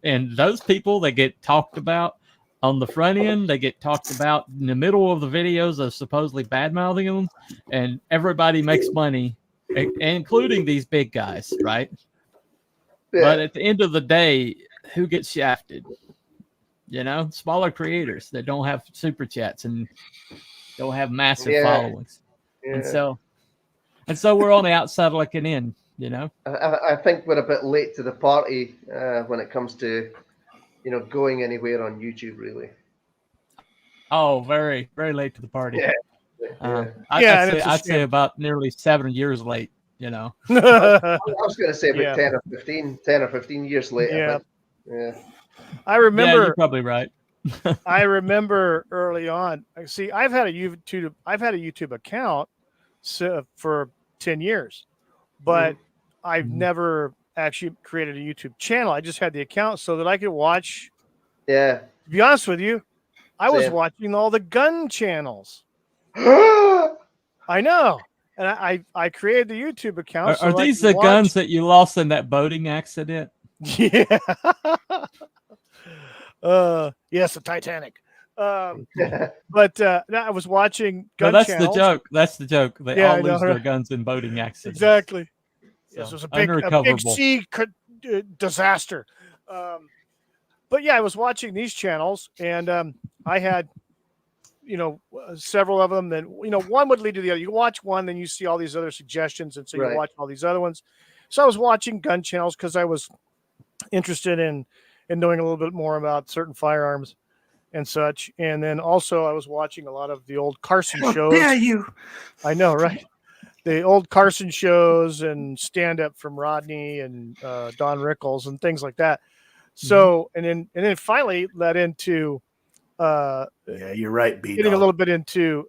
and those people that get talked about on the front end, they get talked about in the middle of the videos of supposedly bad mouthing them, and everybody makes money, including these big guys, right? Yeah. But at the end of the day, who gets shafted? Smaller creators that don't have super chats and don't have massive followings. Yeah. And so we're on the outside looking in, I think we're a bit late to the party when it comes to, going anywhere on YouTube, really. Oh, very, very late to the party. Yeah. I'd say about nearly 7 years late, I was going to say about 10 or 15 years late. Yeah. I remember. Yeah, you're probably right. I remember early on. See, I've had a YouTube account for 10 years, but I've never actually created a YouTube channel. I just had the account so that I could watch. Yeah. To be honest with you, I was watching all the gun channels. I know. And I created the YouTube account. Are these the guns that you lost in that boating accident? Yeah. Yes, the Titanic. But I was watching gun channels. That's the joke. They all lose their guns in boating accidents. Exactly. So, this was a big sea disaster. But yeah, I was watching these channels, and I had several of them. Then one would lead to the other. You watch one, then you see all these other suggestions, and so you watch all these other ones. So I was watching gun channels because I was interested in knowing a little bit more about certain firearms and such. And then also I was watching a lot of the old Carson shows. Dare you? I know, right? The old Carson shows and stand up from Rodney and Don Rickles and things like that. So, and then finally led into, yeah, you're right. Getting a little bit into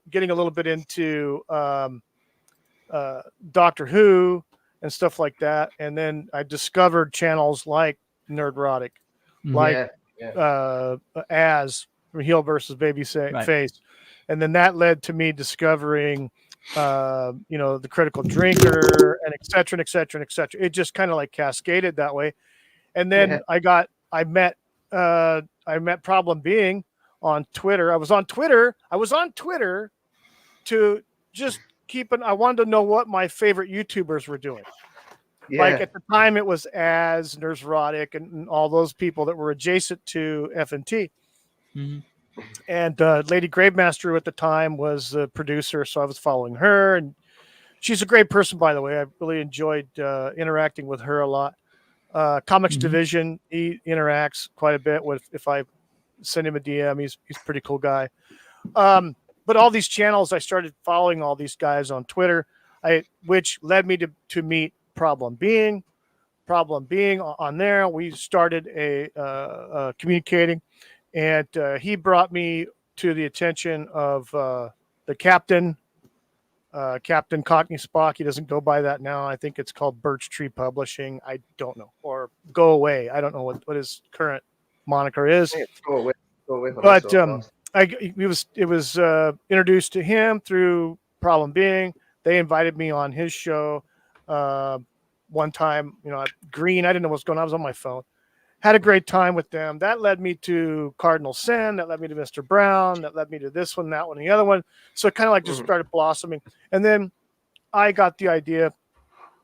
Doctor Who and stuff like that. And then I discovered channels like Nerdrotic, like As from Heel versus Babyface. And then that led to me discovering the Critical Drinker and et cetera, and et cetera, and et cetera. It just kind of like cascaded that way. And then I met Problem Being on Twitter. I was on Twitter to just I wanted to know what my favorite YouTubers were doing. Like at the time it was As, Nerdrotic, and all those people that were adjacent to FNT. And Lady Gravemaster at the time was a producer, so I was following her, and she's a great person, by the way. I really enjoyed interacting with her a lot. Comics Division, he interacts quite a bit with. If I send him a DM, he's a pretty cool guy. But all these channels, I started following all these guys on Twitter, which led me to meet Problem Being on there. We started communicating. And he brought me to the attention of the captain, Captain Cockney Spock. He doesn't go by that now. I think it's called Birch Tree Publishing. I don't know. Or Go Away. I don't know what his current moniker is. Go away. But it was introduced to him through Problem Being. They invited me on his show one time. Green. I didn't know what was going on. I was on my phone. Had a great time with them. That led me to Cardinal Sin. That led me to Mr. Brown. That led me to this one, that one, and the other one. So it kind of like just started blossoming. And then I got the idea,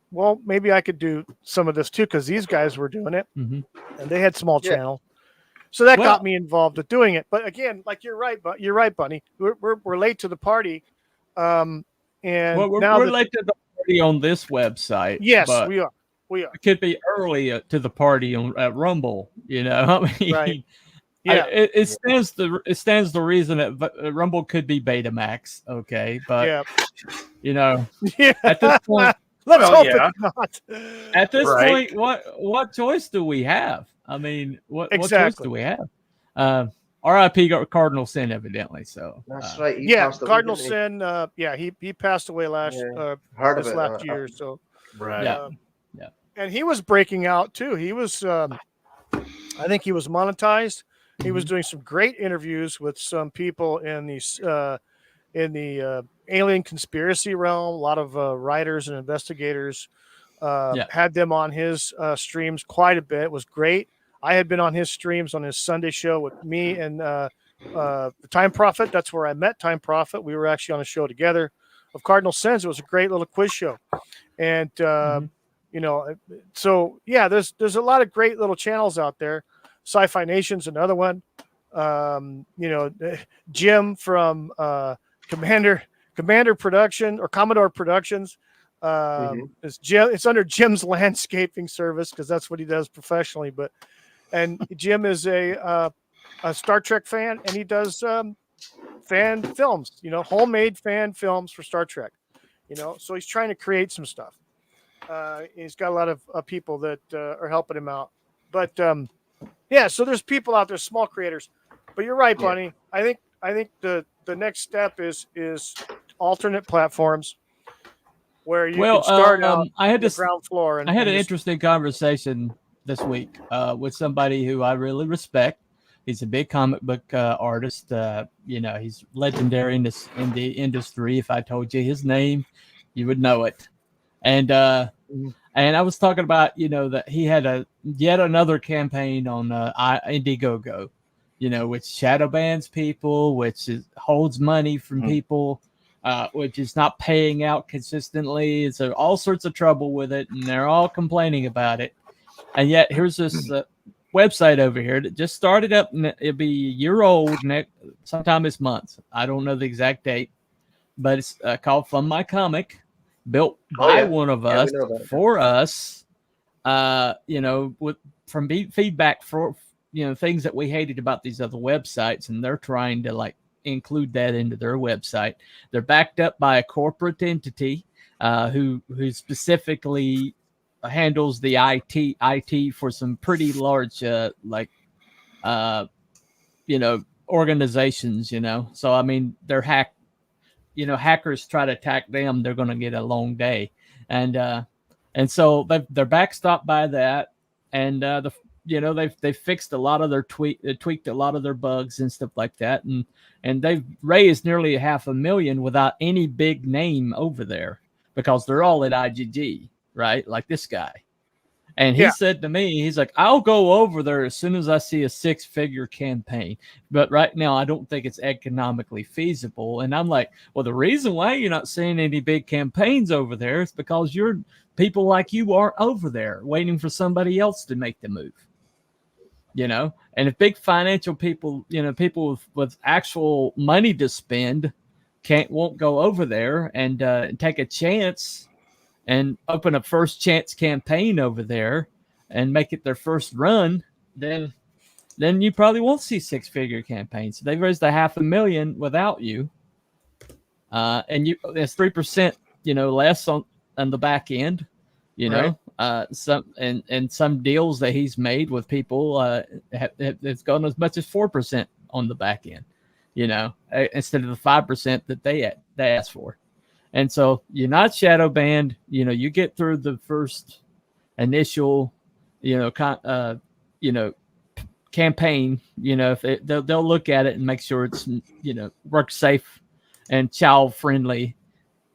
well, maybe I could do some of this too, because these guys were doing it. And they had small channel. So that got me involved with doing it. But again, like you're right, Bunny. We're late to the party. And we're late to the party on this website. Yes, we are. It could be early to the party at Rumble, I mean, right? Yeah, it stands the reason that Rumble could be Betamax, okay? But at this point, let's hope it's not. At this point, what choice do we have? I mean, what choice do we have? R.I.P. Cardinal Sin, evidently. So that's right. Cardinal Sin. He passed away last year. So and he was breaking out too. He was, I think he was monetized. He was doing some great interviews with some people in the alien conspiracy realm. A lot of writers and investigators had them on his streams quite a bit. It was great. I had been on his streams on his Sunday show with me and the Time Prophet. That's where I met Time Prophet. We were actually on a show together of Cardinal Sins. It was a great little quiz show, and so there's a lot of great little channels out there. Sci-Fi Nation's another one. Jim from Commander Production or Commodore Productions. It's under Jim's landscaping service because that's what he does professionally. And Jim is a Star Trek fan, and he does fan films. Homemade fan films for Star Trek. So he's trying to create some stuff. He's got a lot of people that are helping him out. But so there's people out there, small creators. But you're right, Bunny. I think the next step is alternate platforms where you can start out on the ground floor. And I had an interesting conversation this week with somebody who I really respect. He's a big comic book artist. He's legendary in the industry. If I told you his name, you would know it. And I was talking about, that he had yet another campaign on Indiegogo, which shadow bans people, which holds money from people, which is not paying out consistently. So all sorts of trouble with it, and they're all complaining about it. And yet here's this website over here that just started up. It'll be a year old sometime this month. I don't know the exact date, but it's called Fund My Comic, built by one of us for us. From feedback for things that we hated about these other websites, and they're trying to like include that into their website. They're backed up by a corporate entity who specifically handles the IT for some pretty large organizations. So I mean, they're hackers try to attack them, they're going to get a long day, and so they're backstopped by that, and they've fixed a lot of their tweaked a lot of their bugs and stuff like that, and they've raised nearly $500,000 without any big name over there because they're all at IGG, right? Like this guy. And he said to me, he's like, I'll go over there as soon as I see a 6-figure campaign. But right now, I don't think it's economically feasible. And I'm like, well, the reason why you're not seeing any big campaigns over there is because people like you aren't over there waiting for somebody else to make the move. And if big financial people, people with actual money to spend won't go over there and take a chance and open a first chance campaign over there and make it their first run, then you probably won't see 6-figure campaigns. They've raised $500,000 without you. And it's 3%, less on the back end, some deals that he's made with people, it's gone as much as 4% on the back end, instead of the 5% that they asked for. And so you're not shadow banned. You get through the first initial, campaign. If they'll look at it and make sure it's work safe and child friendly.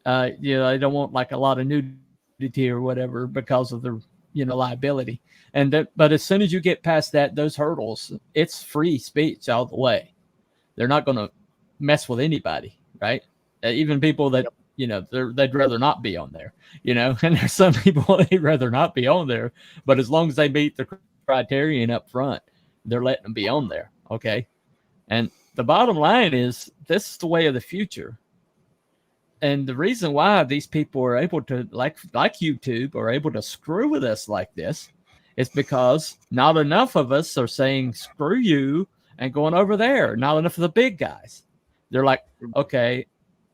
They don't want like a lot of nudity or whatever because of the liability. But as soon as you get past those hurdles, it's free speech all the way. They're not going to mess with anybody, right? Even people that. They'd rather not be on there, and there's some people they'd rather not be on there, but as long as they meet the criterion up front, they're letting them be on there. Okay. And the bottom line is this is the way of the future. And the reason why these people are able to like YouTube are able to screw with us like this is because not enough of us are saying, screw you and going over there. Not enough of the big guys. They're like, okay,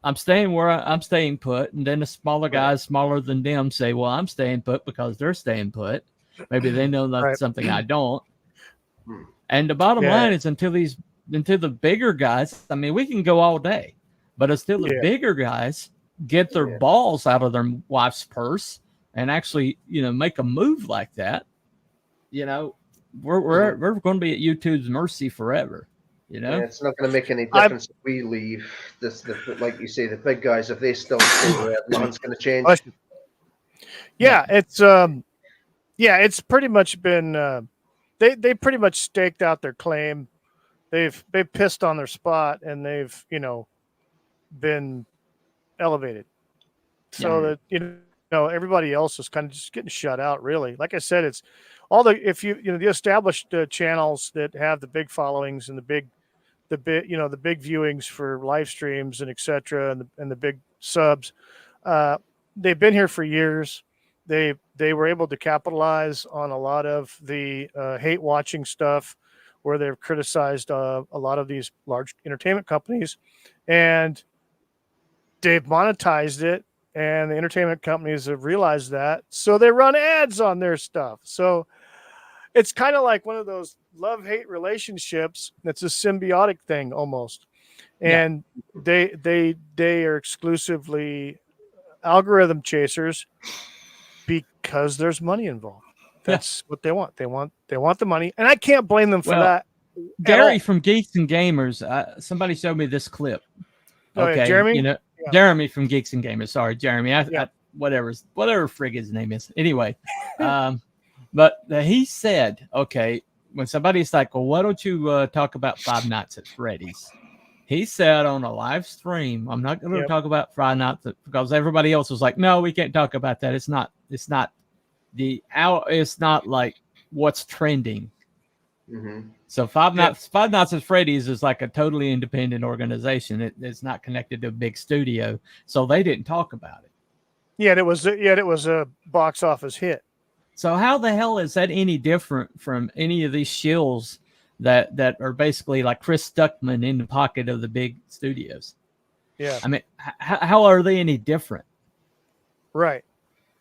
I'm staying where I'm staying put. And then the smaller guys, smaller than them, say, well, I'm staying put because they're staying put. Maybe they know that's something I don't. And the bottom line is until the bigger guys, I mean, we can go all day, but until the bigger guys get their balls out of their wife's purse and actually, make a move like that, we're going to be at YouTube's mercy forever. It's not going to make any difference if we leave. Like you say, the big guys, if they still stay there, nothing's going to change. It's pretty much been they pretty much staked out their claim. They've pissed on their spot and they've been elevated, so that everybody else is kind of just getting shut out. Really, like I said, it's all the the established channels that have the big followings and the big viewings for live streams and etc. and the big subs. They've been here for years. They were able to capitalize on a lot of the hate watching stuff where they've criticized a lot of these large entertainment companies, and they've monetized it. And the entertainment companies have realized that, so they run ads on their stuff. So it's kind of like one of those love-hate relationships. That's a symbiotic thing almost. And they are exclusively algorithm chasers because there's money involved. That's what they want. They want the money. And I can't blame them for that. Gary from Geeks and Gamers, somebody showed me this clip. Okay, Jeremy? Jeremy from Geeks and Gamers. Sorry, Jeremy. Whatever frig his name is. Anyway, but he said, okay, when somebody's like, well, why don't you talk about Five Nights at Freddy's? He said on a live stream, I'm not going to talk about Five Nights because everybody else was like, no, we can't talk about that. It's not like what's trending. Mm-hmm. So Five Nights at Freddy's is like a totally independent organization. It's not connected to a big studio, so they didn't talk about it. Yet it was a box office hit. So how the hell is that any different from any of these shills that are basically like Chris Stuckman in the pocket of the big studios? Yeah. I mean, how are they any different? Right.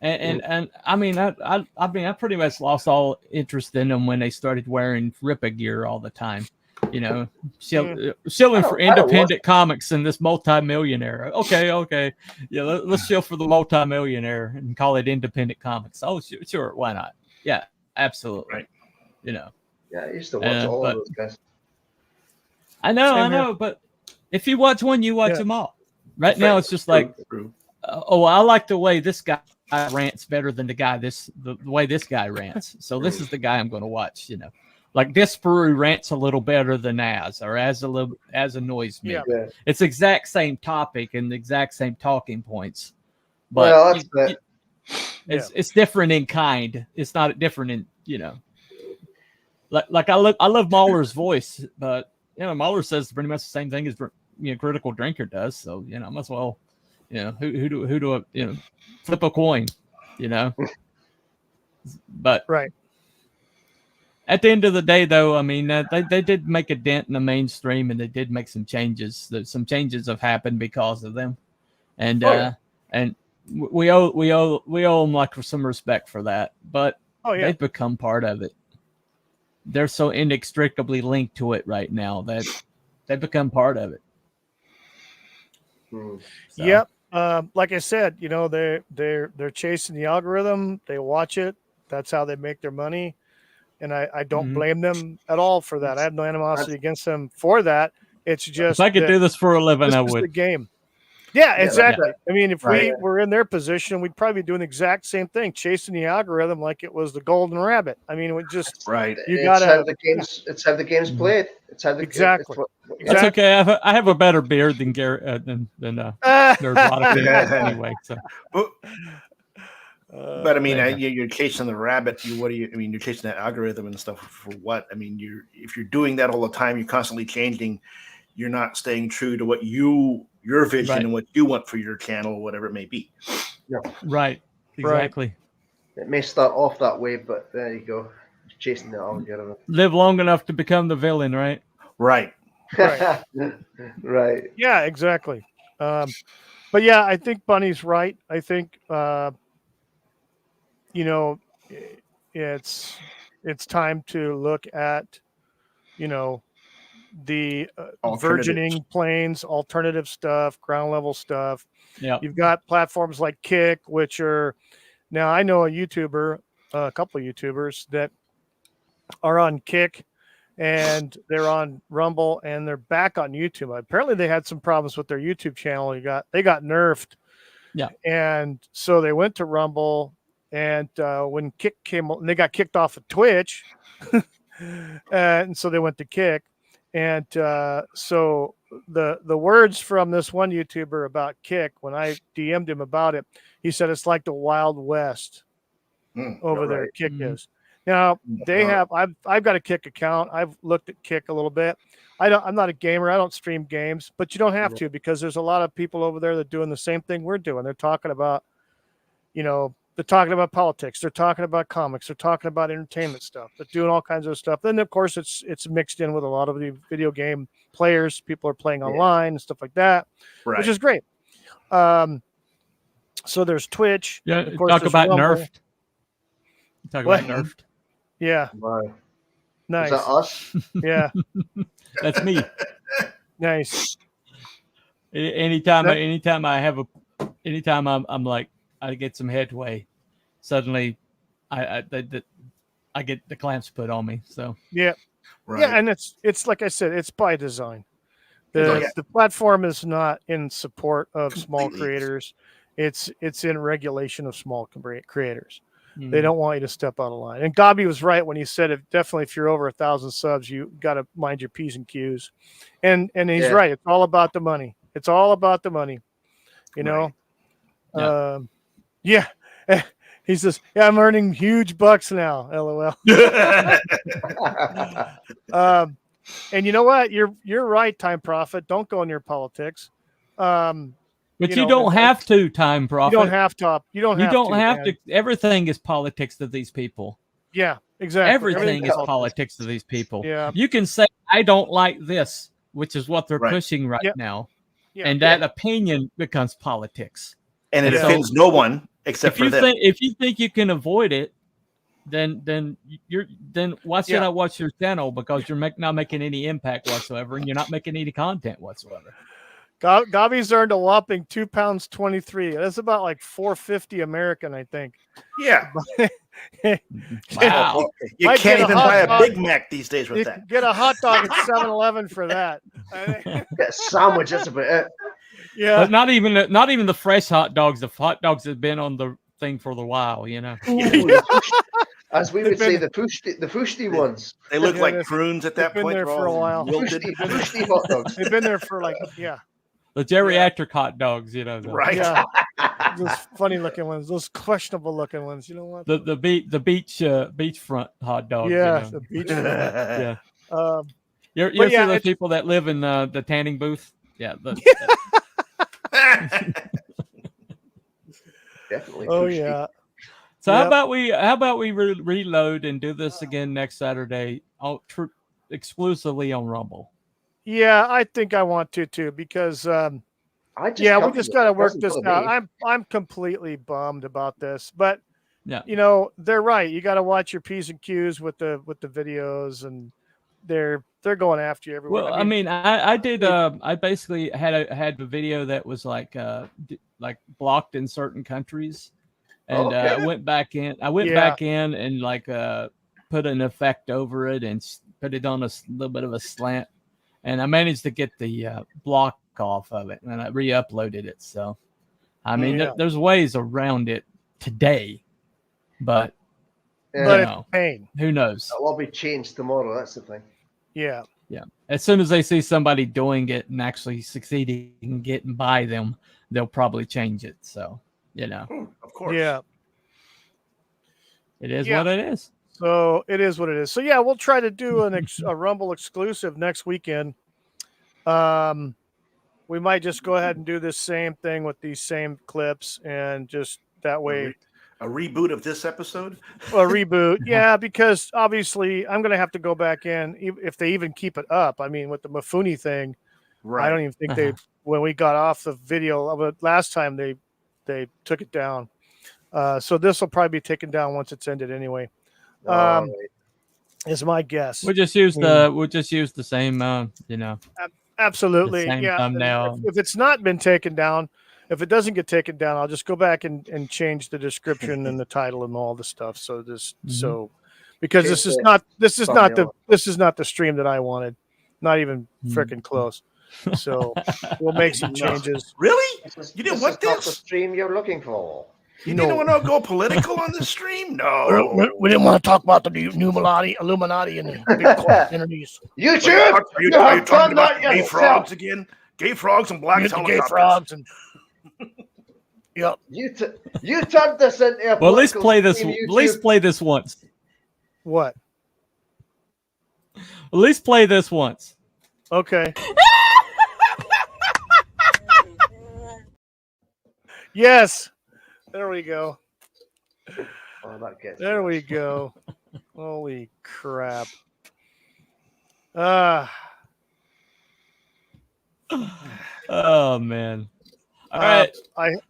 And I mean, I pretty much lost all interest in them when they started wearing Rippa gear all the time. You know, shilling for independent comics in this multi-millionaire. Okay, yeah, let's shill for the multi-millionaire and call it independent comics. Oh, sure, why not? Yeah, absolutely. Right. You know. Yeah, I used to watch all of those guys. I know, but if you watch one, you watch them all. Right now, it's just like, I like the way this guy rants better than the way this guy rants. So this is the guy I'm going to watch. You know. Like Disparu rants a little better than as annoys me. Yeah. It's the exact same topic and the exact same talking points, but it's different in kind. It's not different in Like I love Mahler's voice, but Mahler says pretty much the same thing as Critical Drinker does. So I might as well who do flip a coin, but right. At the end of the day, though, I mean, they did make a dent in the mainstream, and they did make some changes. Some changes have happened because of them, and and we owe them like some respect for that. But they've become part of it. They're so inextricably linked to it right now that they become part of it. So. Yep. Like I said, they're chasing the algorithm. They watch it. That's how they make their money. And I don't blame them at all for that. I have no animosity against them for that. It's just if I could do this for a living, I would. The game. Yeah, exactly. I mean, if we were in their position, we'd probably be doing the exact same thing, chasing the algorithm like it was the golden rabbit. I mean, we just you gotta. It's how the game's played. It's how the exactly. That's okay. I have a better beard than Garrett than there's a lot of people anyway. So. But I mean, you're chasing the rabbit. You're chasing that algorithm and stuff for what? I mean, if you're doing that all the time, you're constantly changing. You're not staying true to what your vision and what you want for your channel, whatever it may be. Yeah. Right. Exactly. It may start off that way, but there you go, chasing the algorithm. Live long enough to become the villain, right? Right. Right. Yeah. Exactly. But yeah, I think Bunny's right. I think. It's time to look at, the burgeoning planes, alternative stuff, ground level stuff. Yeah. You've got platforms like Kick, which are now I know a couple of YouTubers that are on Kick and they're on Rumble and they're back on YouTube. Apparently they had some problems with their YouTube channel. They got nerfed. Yeah. And so they went to Rumble. And when Kick came, they got kicked off of Twitch, and so they went to Kick. And so the words from this one YouTuber about Kick, when I DM'd him about it, he said it's like the Wild West over there. Kick is. Now they have. I've got a Kick account. I've looked at Kick a little bit. I'm not a gamer. I don't stream games, but you don't have to because there's a lot of people over there that are doing the same thing we're doing. They're talking about, they're talking about politics. They're talking about comics. They're talking about entertainment stuff. They're doing all kinds of stuff. Then, of course, it's mixed in with a lot of the video game players. People are playing online and stuff like that, which is great. So there's Twitch. Yeah, of course, talk about Rumble. Nerfed. Talk about Nerfed. Yeah. Wow. Nice. Is that us? Yeah. That's me. Nice. Anytime I'm like, I get some headway, suddenly I get the clamps put on me. So yeah, and it's like I said, it's by design. The platform is not in support of small creators. It's in regulation of small creators. They don't want you to step out of line. And Gabi was right when he said it. Definitely, if you're over 1,000 subs, you got to mind your P's and Q's. And he's right. It's all about the money. It's all about the money. He says, "Yeah, I'm earning huge bucks now." LOL. And you know what? You're right, Time Prophet. Don't go near politics. But you don't have to, Time Prophet. You don't have to. You don't have to. Everything is politics to these people. Yeah, exactly. Everything is politics to these people. Yeah. You can say, I don't like this, which is what they're pushing right now. Yeah. And that opinion becomes politics. And it offends no one except for them. If you think you can avoid it, then why should I watch your channel? Because you're not making any impact whatsoever, and you're not making any content whatsoever. Gabi's earned a whopping £2.23. That's about like $4.50 American, I think. Yeah. Wow. You can't even buy a Big Mac these days with that. Get a hot dog at 7-Eleven for that. Get a sandwich, that's about it. Yeah. But not even the fresh hot dogs. The hot dogs have been on the thing for a while, you know. As we would say, the fushti ones. They look like prunes at that point. They've been there for a while. Fushti hot dogs. They've been there for the geriatric hot dogs, you know. Right. Yeah. Those funny looking ones, those questionable looking ones. You know what? The beachfront hot dogs. Yeah, you know? the beachfront. Yeah. You see those people that live in the tanning booth? Yeah. Definitely. Oh yeah. So how about we reload and do this again next Saturday, exclusively on Rumble? Yeah, I think I want to too because we just got to work this out. I'm completely bummed about this, but you know they're right. You got to watch your P's and Q's with the videos, and they're going after you everywhere. Well, I mean, I did. I basically had a video that was like blocked in certain countries, and I went back in. Back in and put an effect over it and put it on a little bit of a slant. And I managed to get the block off of it, and I re-uploaded it. So, I mean, there's ways around it today, but it's pain. Who knows? It'll all be changed tomorrow. That's the thing. Yeah. Yeah. As soon as they see somebody doing it and actually succeeding and getting by them, they'll probably change it. So, you know. Of course. Yeah. It is what it is. So it is what it is. So yeah, we'll try to do a Rumble exclusive next weekend. We might just go ahead and do this same thing with these same clips, and just that way. A reboot of this episode? A reboot, yeah, because obviously I'm going to have to go back in if they even keep it up. I mean, with the Mifune thing, I don't even think when we got off the video last time they took it down. So this will probably be taken down once it's ended anyway. Is my guess. We'll just use the same, you know. Absolutely, same thumbnail. If it's not been taken down, if it doesn't get taken down, I'll just go back and change the description and the title and all the stuff. So because this is not the stream that I wanted, not even freaking close. So we'll make some changes. Really? You didn't want this? Not the stream you're looking for. You didn't want to go political on the stream? No. We didn't want to talk about the Illuminati and the big corporate entities. YouTube? Are you talking about gay frogs again? Gay frogs and black helicopters. Gay frogs and yep. You turned this into a well, at least play this. At least play this once. What? At least play this once. Okay. Yes. There we go. There we go. Holy crap. Oh man. All right.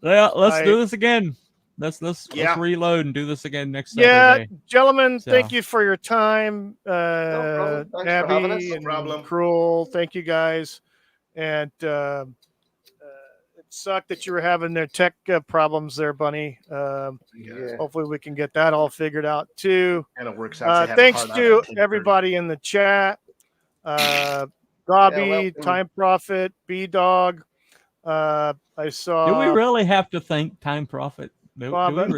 Let's do this again. Let's reload and do this again next Saturday. Yeah, gentlemen, thank you for your time. Abby and Cruel, thank you guys. And it sucked that you were having their tech problems there, Bunny. Hopefully we can get that all figured out too. And it works out. Thanks to everybody in the chat. Bobby, Time Prophet, B-Dog. I saw. Do we really have to thank Time Prophet? LBG,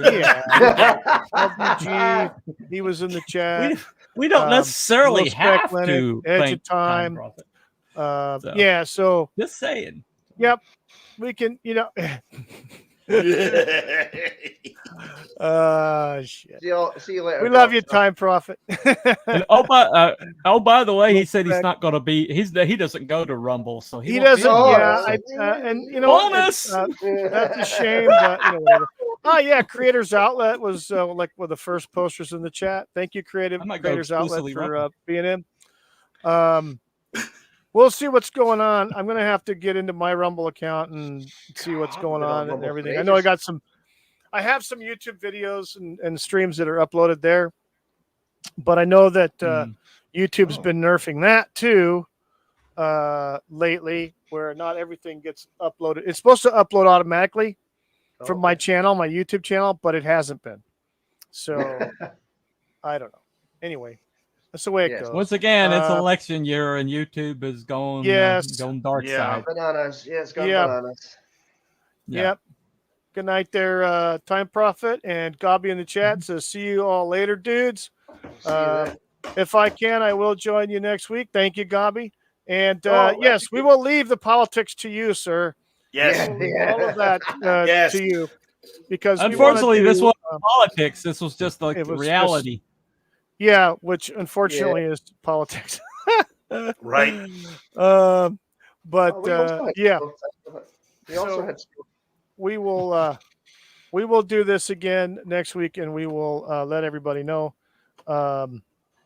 he was in the chat. We don't necessarily have to Edge of Time. So, yeah, so just saying. Yep, we can. You know, Shit. See you later. We love you, Time Prophet. And, by the way, he said he's not going to be. He doesn't go to Rumble, so He won't be doesn't. on Yeah, Rumble. and you know what? Bonus. That's a shame, but you know, whatever. Oh yeah, Creators Outlet was like one of the first posters in the chat. Thank you, I might go Creators Outlet exclusively for Rumble. being in. We'll see what's going on. I'm gonna have to get into my Rumble account and see what's going on and everything. I know I have some YouTube videos and streams that are uploaded there, but I know that YouTube's been nerfing that too lately, where not everything gets uploaded. It's supposed to upload automatically from my channel, my YouTube channel, but it hasn't been. So I don't know. Anyway, that's the way it goes. Once again, it's election year and YouTube is going going dark side. Bananas. Yeah, it's gone bananas. Yep. Good night there, Time Prophet, and Gobby in the chat says, see you all later, dudes. If I can, I will join you next week. Thank you, Gobby. And yes, we will leave the politics to you, sir. Yes. All of that to you. Because unfortunately, this wasn't politics. This was just like reality. Which unfortunately is politics. Right. But we also had we will do this again next week, and we will let everybody know. And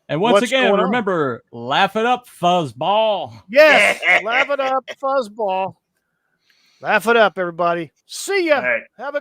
once again, remember, laugh it up, Fuzzball. Yes, laugh it up, Fuzzball. Laugh it up, everybody. See ya. Right. Have a